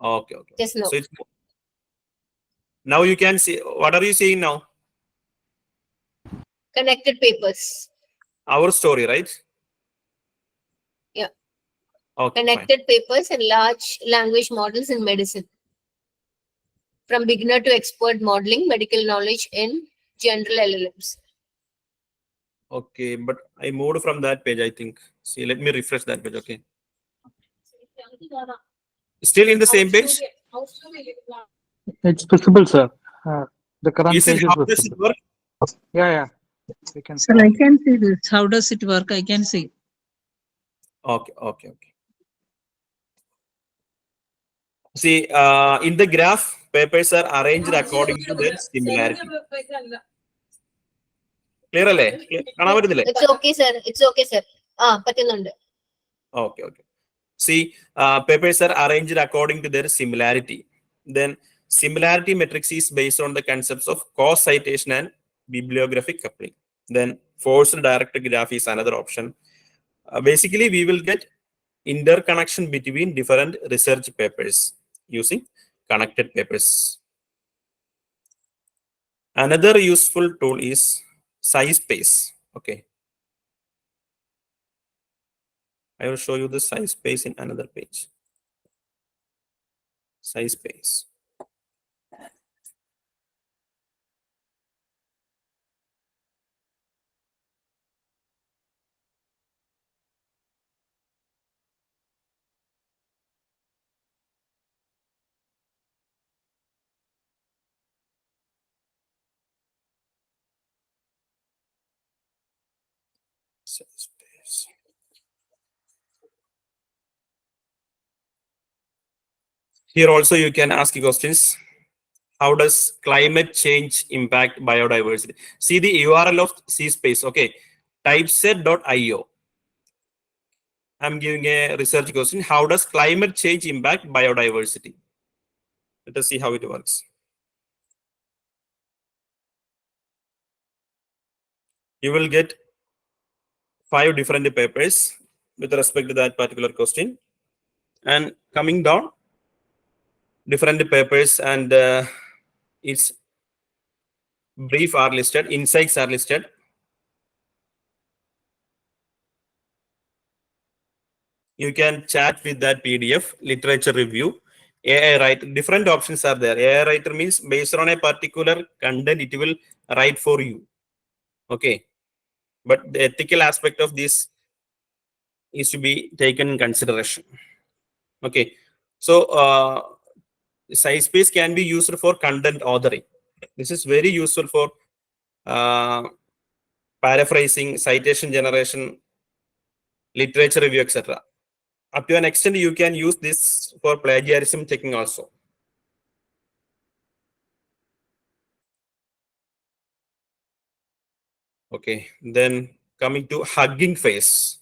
Okay. Just now. So it's, now you can see. What are you seeing now? Connected papers. Our story, right? Yeah. Okay. Connected papers and large language models in medicine. From beginner to expert modeling, medical knowledge in general LLMs. Okay, but I moved from that page, I think. See, let me refresh that page. Okay. Still in the same page? It's visible, sir. The current Is it, page is how does it visible. work? Yeah. We can Sir, I can see this. How does it work? I can see. Okay. See, in the graph, papers are arranged according to their similarity. Clear alle? കാണാൻ പറ്റുന്നില്ലേ? It's okay, sir. It's okay, sir. പറ്റുന്നുണ്ട്. Okay. See, papers are arranged according to their similarity. Then similarity matrix is based on the concepts of co-citation and bibliographic coupling. Then forced direct graph is another option. Basically, we will get interconnection between different research papers using connected papers. Another useful tool is SciSpace. Okay. I will show you the SciSpace in another page. SciSpace. SciSpace. Here also you can ask questions. How does climate change impact biodiversity? See the URL of CSpace. Okay, typeset.io. I'm giving a research question. How does climate change impact biodiversity? Let us see how it works. You will get 5 different papers with respect to that particular question. And coming down, different papers and its brief are listed, insights are listed. You can chat with that PDF, literature review, AI writer, different options are there. AI writer means based on a particular content, it will write for you. Okay. But the ethical aspect of this is to be taken in consideration. Okay. So, SciSpace can be used for content authoring. This is very useful for paraphrasing, citation generation, literature review, etc. Up to an extent, you can use this for plagiarism checking also. Okay, then coming to Hugging Face.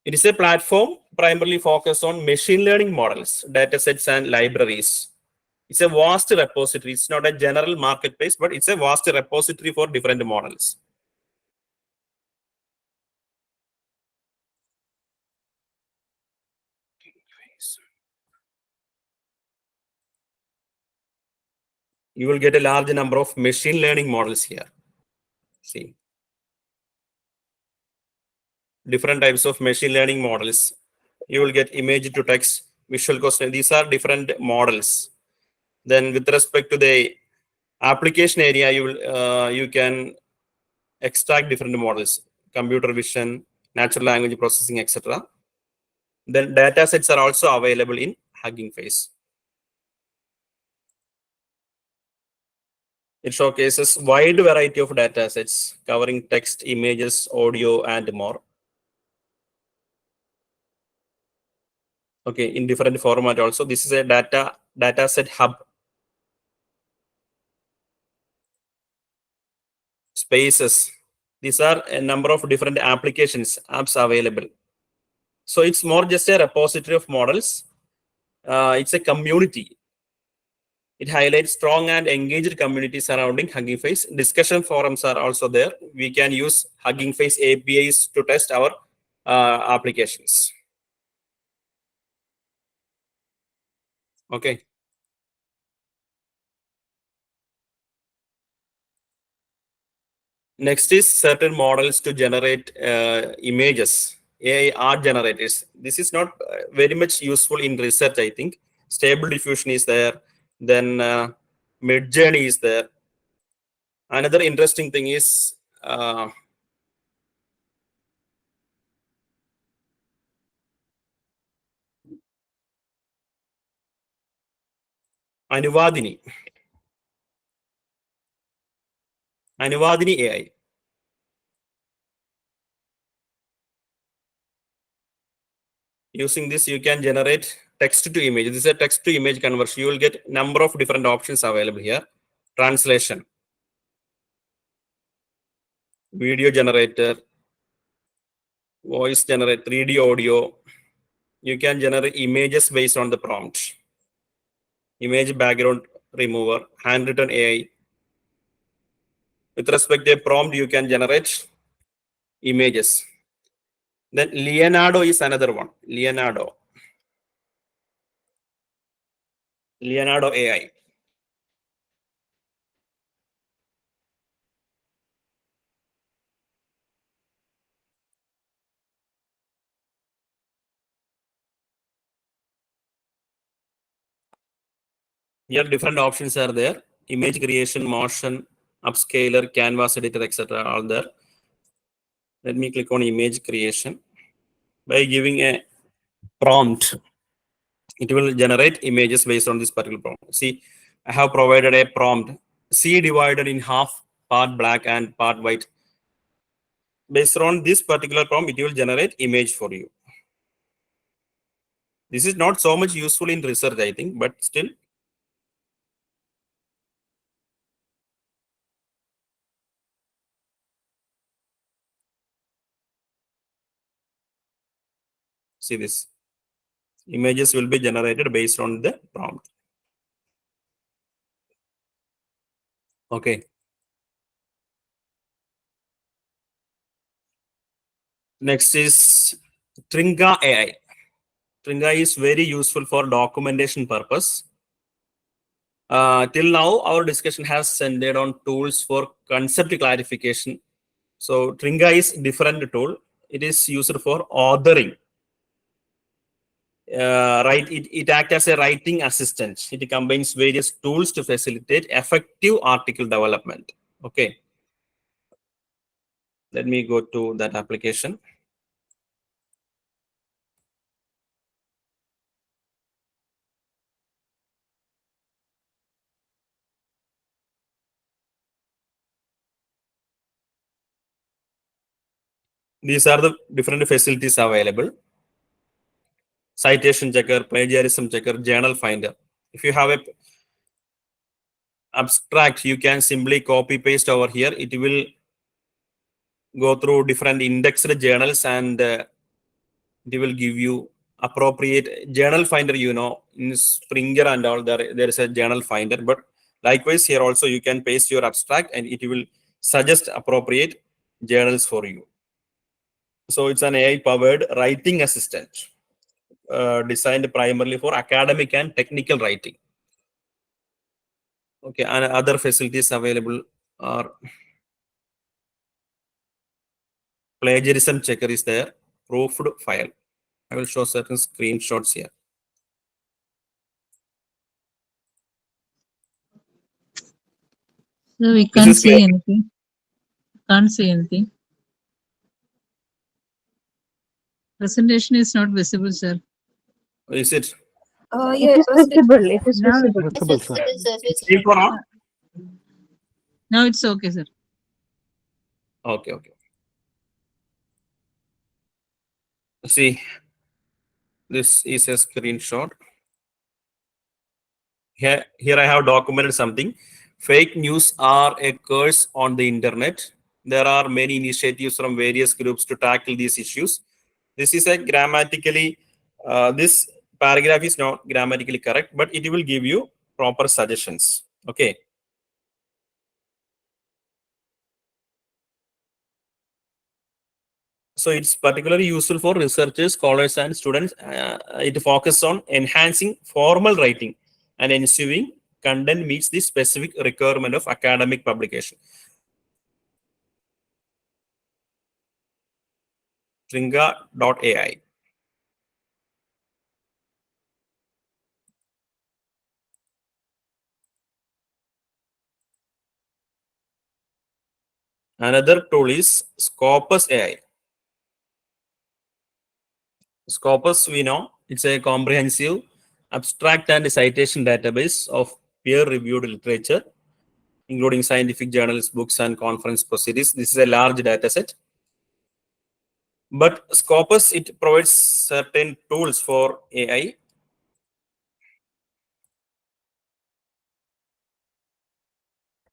It is a platform primarily focused on machine learning models, datasets, and libraries. It's a vast repository. It's not a general marketplace, but it's a vast repository for different models. You will get a large number of machine learning models here. See, different types of machine learning models. You will get image to text, visual question. These are different models. Then with respect to the application area, you can extract different models, computer vision, natural language processing, etc. Then data sets are also available in Hugging Face. It showcases wide variety of data sets covering text, images, audio, and more. Okay, in different format also. This is a data set hub. Spaces. These are a number of different applications, apps available. So it's more just a repository of models. It's a community. It highlights strong and engaged community surrounding Hugging Face. Discussion forums are also there. We can use Hugging Face APIs to test our applications. Okay. Next is certain models to generate images, AI art generators. This is not very much useful in research, I think. Stable Diffusion is there. Then Midjourney is there. Another interesting thing is Anuvadini. Anuvadini AI. Using this, you can generate text to image. This is a text to image conversion. You will get number of different options available here. Translation, video generator, voice generate, 3D audio. You can generate images based on the prompt. Image background remover, handwritten AI. With respect to a prompt, you can generate images. Then Leonardo is another one. Leonardo AI. Here different options are there. Image creation, motion, upscaler, canvas editor, etc. all there. Let me click on image creation. By giving a prompt, it will generate images based on this particular prompt. See, I have provided a prompt. C divided in half, part black and part white. Based on this particular prompt, it will generate image for you. This is not so much useful in research, I think, but still. See this. Images will be generated based on the prompt. Okay. Next is Tringa AI. Tringa is very useful for documentation purpose. Till now, our discussion has centered on tools for concept clarification. So Tringa is different tool. It is used for authoring. It acts as a writing assistant. It combines various tools to facilitate effective article development. Okay. Let me go to that application. These are the different facilities available. Citation checker, plagiarism checker, journal finder. If you have a abstract, you can simply copy paste over here. It will go through different indexed journals and it will give you appropriate journal finder. In Springer and all, there is a journal finder, but likewise here also you can paste your abstract and it will suggest appropriate journals for you. So it's an AI powered writing assistant designed primarily for academic and technical writing. Okay, and other facilities available are plagiarism checker is there, proofed file. I will show certain screenshots here. So we This can't is clear. see anything. Can't see anything. Presentation is not visible, sir. Is it? It is visible. It is Now, visible. Visible, sir. Screen for all? now it's okay, sir. Okay. See, this is a screenshot. Here I have documented something. Fake news are a curse on the internet. There are many initiatives from various groups to tackle these issues. This is a grammatically, this paragraph is not grammatically correct, but it will give you proper suggestions. Okay. So it's particularly useful for researchers, scholars, and students. It focuses on enhancing formal writing and ensuring content meets the specific requirement of academic publication. Tringa.ai. Another tool is Scopus AI. Scopus, we know, it's a comprehensive abstract and citation database of peer-reviewed literature, including scientific journals, books, and conference proceedings. This is a large data set. But Scopus, it provides certain tools for AI.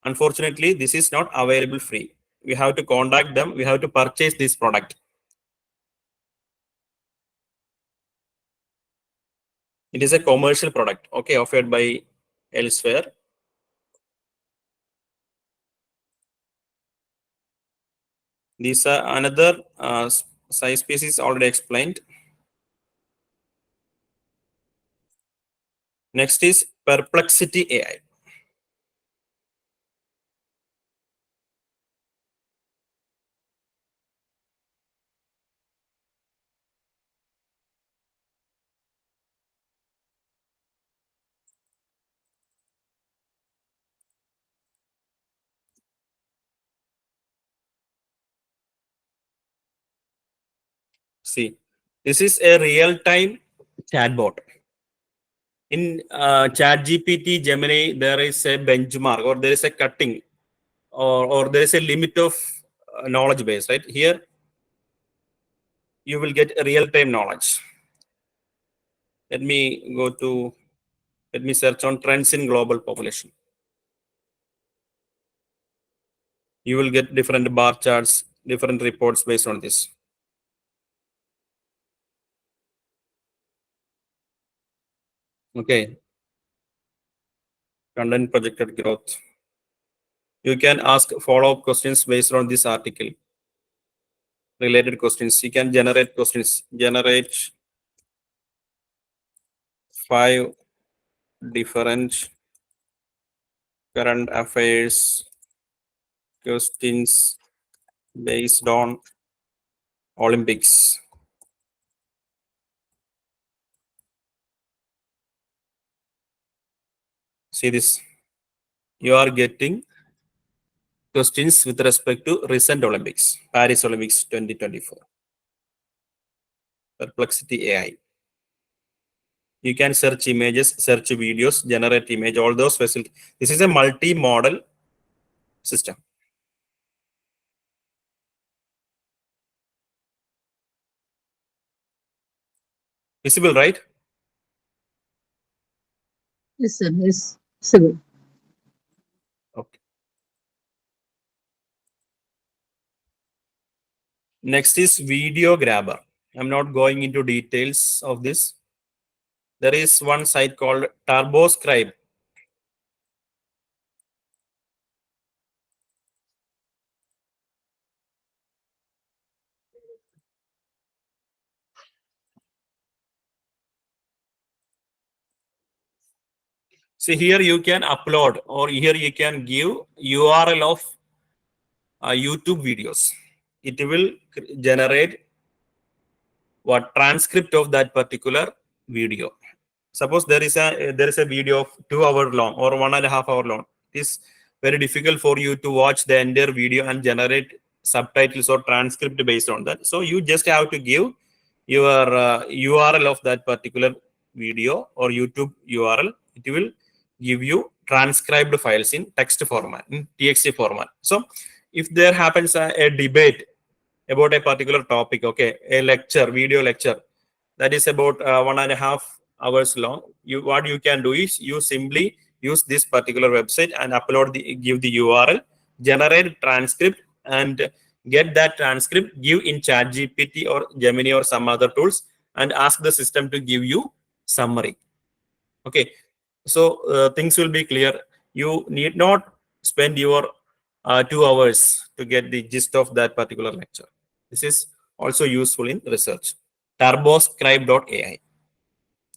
Unfortunately, this is not available free. We have to contact them. We have to purchase this product. It is a commercial product, okay, offered by elsewhere. These are another size species already explained. Next is Perplexity AI. See, this is a real-time chatbot. In ChatGPT, Gemini, there is a benchmark or there is a cutting or there is a limit of knowledge base, right? Here, you will get real-time knowledge. Let me search on trends in global population. You will get different bar charts, different reports based on this. Okay. Content projected growth. You can ask follow-up questions based on this article. Related questions. You can generate questions. Generate 5 different current affairs questions based on Olympics. See this. You are getting questions with respect to recent Olympics, Paris Olympics 2024. Perplexity AI. You can search images, search videos, generate image, all those facilities. This is a multi-model system. Visible, right? Yes, sir. Yes. Visible. Okay. Next is video grabber. I'm not going into details of this. There is one site called TurboScribe. See, here you can upload, or here you can give URL of YouTube videos. It will generate what transcript of that particular video. Suppose there is a video of 2 hours long or 1.5 hours long. It is very difficult for you to watch the entire video and generate subtitles or transcript based on that. So you just have to give your URL of that particular video or YouTube URL. It will give you transcribed files in text format, in TXT format. So if there happens a debate about a particular topic, okay, a lecture, video lecture that is about 1.5 hours long, what you can do is you simply use this particular website and give the URL, generate transcript, and get that transcript, give in ChatGPT or Gemini or some other tools, and ask the system to give you summary. Okay, so things will be clear. You need not spend your 2 hours to get the gist of that particular lecture. This is also useful in research. Turboscribe.ai.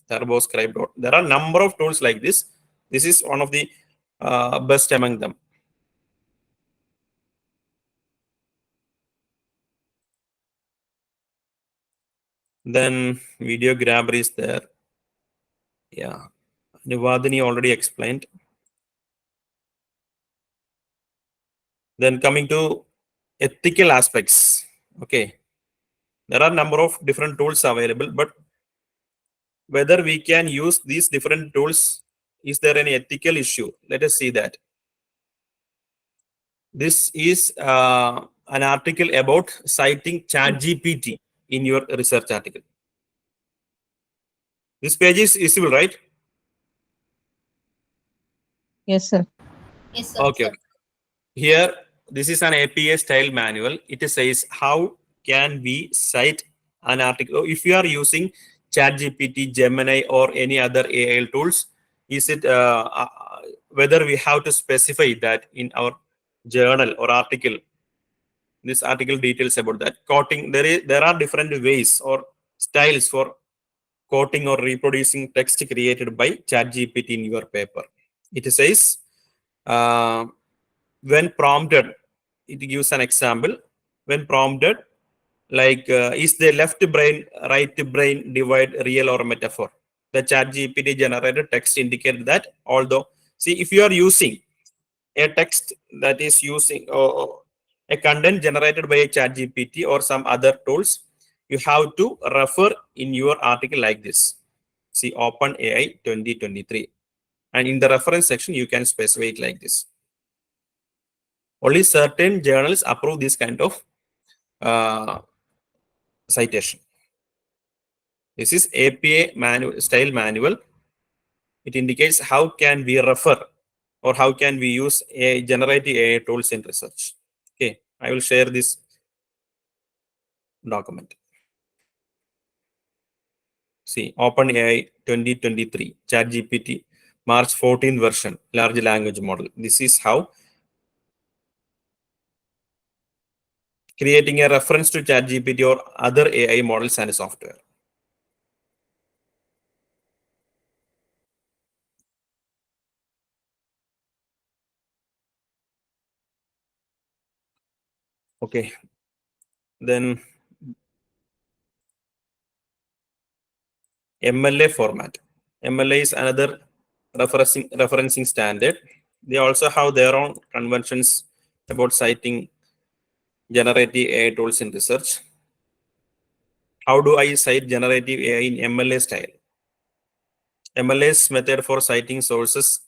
Turboscribe. There are a number of tools like this. This is one of the best among them. Then video grabber is there. Yeah, Nivadini already explained. Then coming to ethical aspects. Okay, there are a number of different tools available, but whether we can use these different tools, is there any ethical issue? Let us see that. This is an article about citing ChatGPT in your research article. This page is visible, right? Yes, sir. Yes, sir. Okay. Here, this is an APA style manual. It says how can we cite an article. If you are using ChatGPT, Gemini, or any other AI tools, is it whether we have to specify that in our journal or article? This article details about that. Quoting, there are different ways or styles for quoting or reproducing text created by ChatGPT in your paper. It says, when prompted, it gives an example. When prompted, like, is the left brain, right brain divide real or metaphor? The ChatGPT generated text indicated that, although, see, if you are using a text that is using a content generated by a ChatGPT or some other tools, you have to refer in your article like this. See, OpenAI 2023. And in the reference section, you can specify it like this. Only certain journals approve this kind of citation. This is APA manual, style manual. It indicates how can we refer or how can we use a generative AI tools in research. Okay, I will share this document. See, OpenAI 2023, ChatGPT, March 14 version, large language model. This is how creating a reference to ChatGPT or other AI models and software. Okay, then MLA format. MLA is another referencing standard. They also have their own conventions about citing generative AI tools in research. How do I cite generative AI in MLA style? MLA's method for citing sources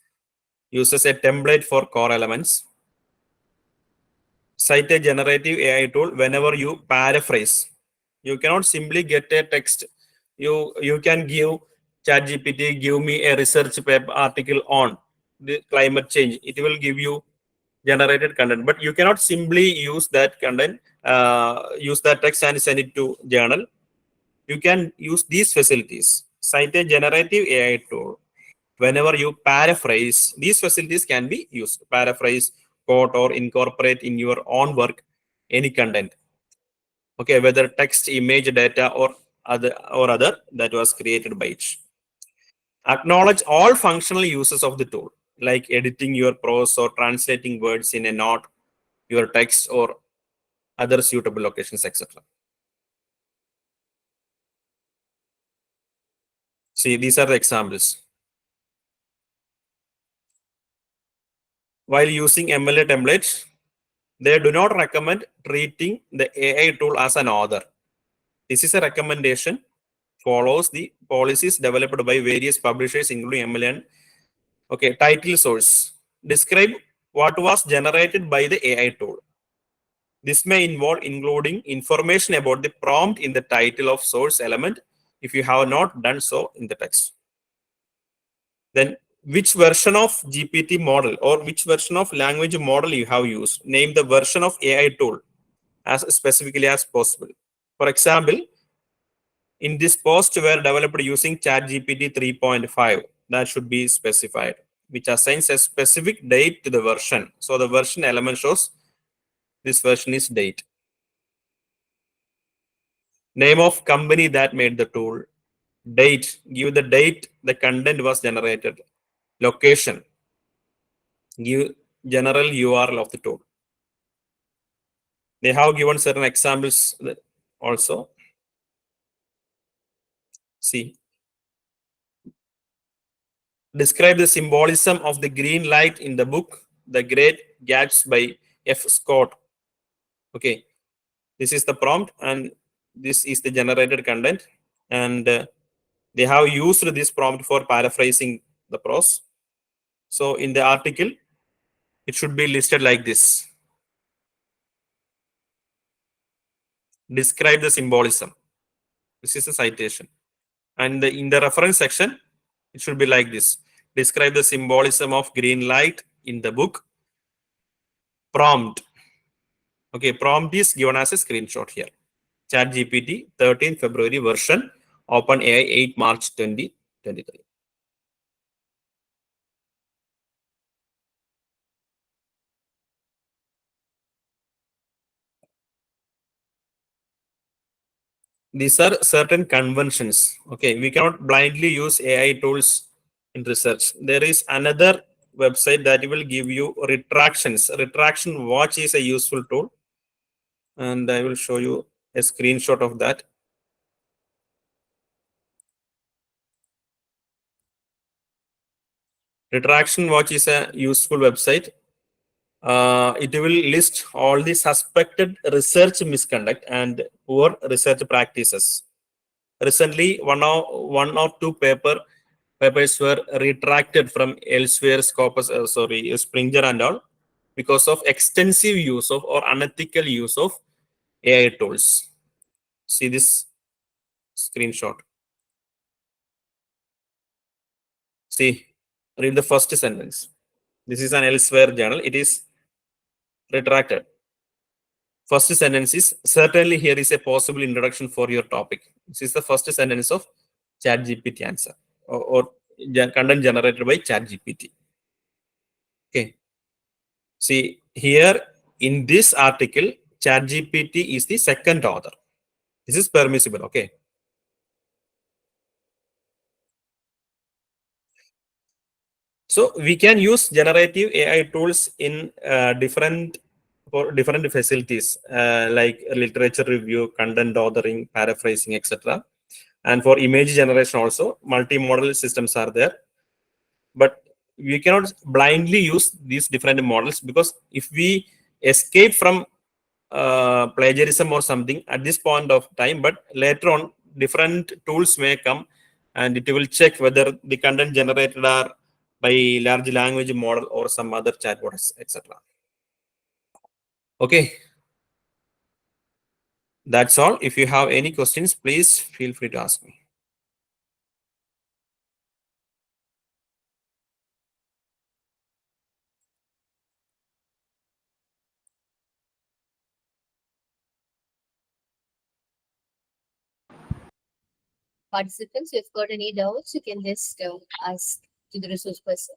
uses a template for core elements. Cite a generative AI tool whenever you paraphrase. You cannot simply get a text You can give ChatGPT, give me a research paper article on the climate change. It will give you generated content, but you cannot simply use that content, use that text and send it to journal. You can use these facilities. Cite a generative AI tool. Whenever you paraphrase, these facilities can be used. Paraphrase, quote, or incorporate in your own work any content. Okay, whether text, image, data, or other that was created by it. Acknowledge all functional uses of the tool, like editing your prose or translating words in a note, your text, or other suitable locations, etc. See, these are the examples. While using MLA templates, they do not recommend treating the AI tool as an author. This is a recommendation, follows the policies developed by various publishers, including MLA. Okay, title source. Describe what was generated by the AI tool. This may involve including information about the prompt in the title of source element if you have not done so in the text. Then which version of GPT model or which version of language model you have used. Name the version of AI tool as specifically as possible. For example, in this post were developed using ChatGPT 3.5, that should be specified, which assigns a specific date to the version. So the version element shows this version is date. Name of company that made the tool. Date, give the date the content was generated. Location, give general URL of the tool. They have given certain examples also. See, describe the symbolism of the green light in the book The Great Gatsby by F. Scott. Okay, this is the prompt and this is the generated content, and they have used this prompt for paraphrasing the prose. So in the article, it should be listed like this. Describe the symbolism. This is a citation. And in the reference section, it should be like this. Describe the symbolism of green light in the book. Prompt. Okay, prompt is given as a screenshot here. ChatGPT 13 February version, OpenAI 8 March 2023. These are certain conventions. Okay, we cannot blindly use AI tools in research. There is another website that will give you retractions. Retraction watch is a useful tool, and I will show you a screenshot of that. Retraction watch is a useful website. It will list all the suspected research misconduct and poor research practices. Recently, one or two papers were retracted from elsewhere, Scopus, Springer and all, because of extensive use of or unethical use of AI tools. See this screenshot. See, read the first sentence. This is an elsewhere journal. It is retracted. First sentence is, certainly here is a possible introduction for your topic. This is the first sentence of ChatGPT answer or content generated by ChatGPT. Okay. See here in this article, ChatGPT is the second author. This is permissible. Okay. So we can use generative AI tools in different facilities like literature review, content authoring, paraphrasing, etc. And for image generation also, multimodal systems are there. But we cannot blindly use these different models, because if we escape from plagiarism or something at this point of time, but later on different tools may come and it will check whether the content generated are by large language model or some other chatbots, etc. Okay, that's all. If you have any questions, please feel free to ask me. participants, if you've got any doubts, you can just ask to the resource person.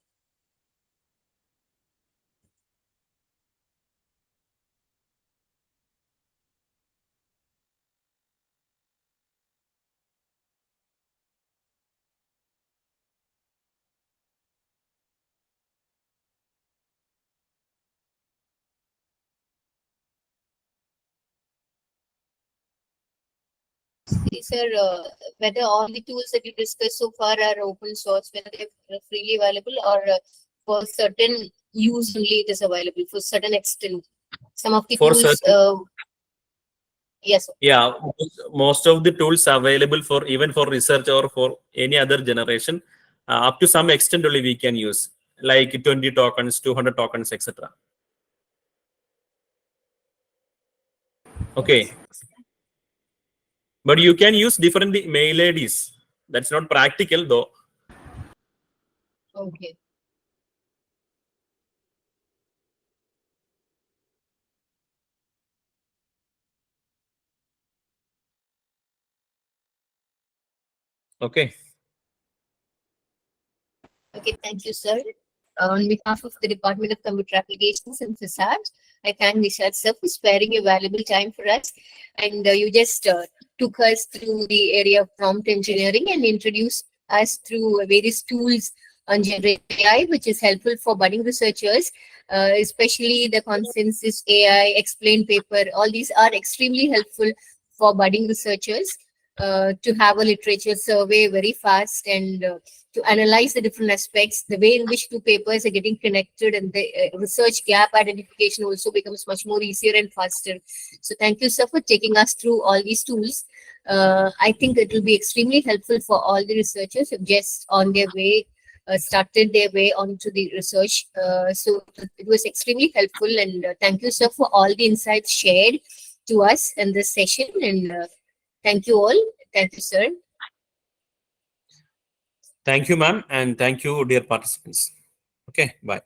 These are whether all the tools that you discussed so far are open source, whether they're freely available, or for certain use only it is available for certain extent. Some of the For tools, certain, yes, sir. yeah, most of the tools available for even for research or for any other generation, up to some extent only we can use, like 20 tokens, 200 tokens, etc. Okay, but you can use different mail IDs. That's not practical though. Okay. Okay. Okay, thank you, sir. On behalf of the Department of Computer Applications and Facade, I thank Nishad sir for sparing your valuable time for us. And you just took us through the area of prompt engineering and introduced us through various tools on generative AI, which is helpful for budding researchers, especially the consensus AI, explain paper. All these are extremely helpful for budding researchers to have a literature survey very fast and to analyze the different aspects, the way in which two papers are getting connected, and the research gap identification also becomes much more easier and faster. So thank you, sir, for taking us through all these tools. I think it will be extremely helpful for all the researchers who just on their way started their way onto the research. So it was extremely helpful, and thank you, sir, for all the insights shared to us in this session. And thank you all. Thank you, sir. Thank you, ma'am, and thank you, dear participants. Okay, bye.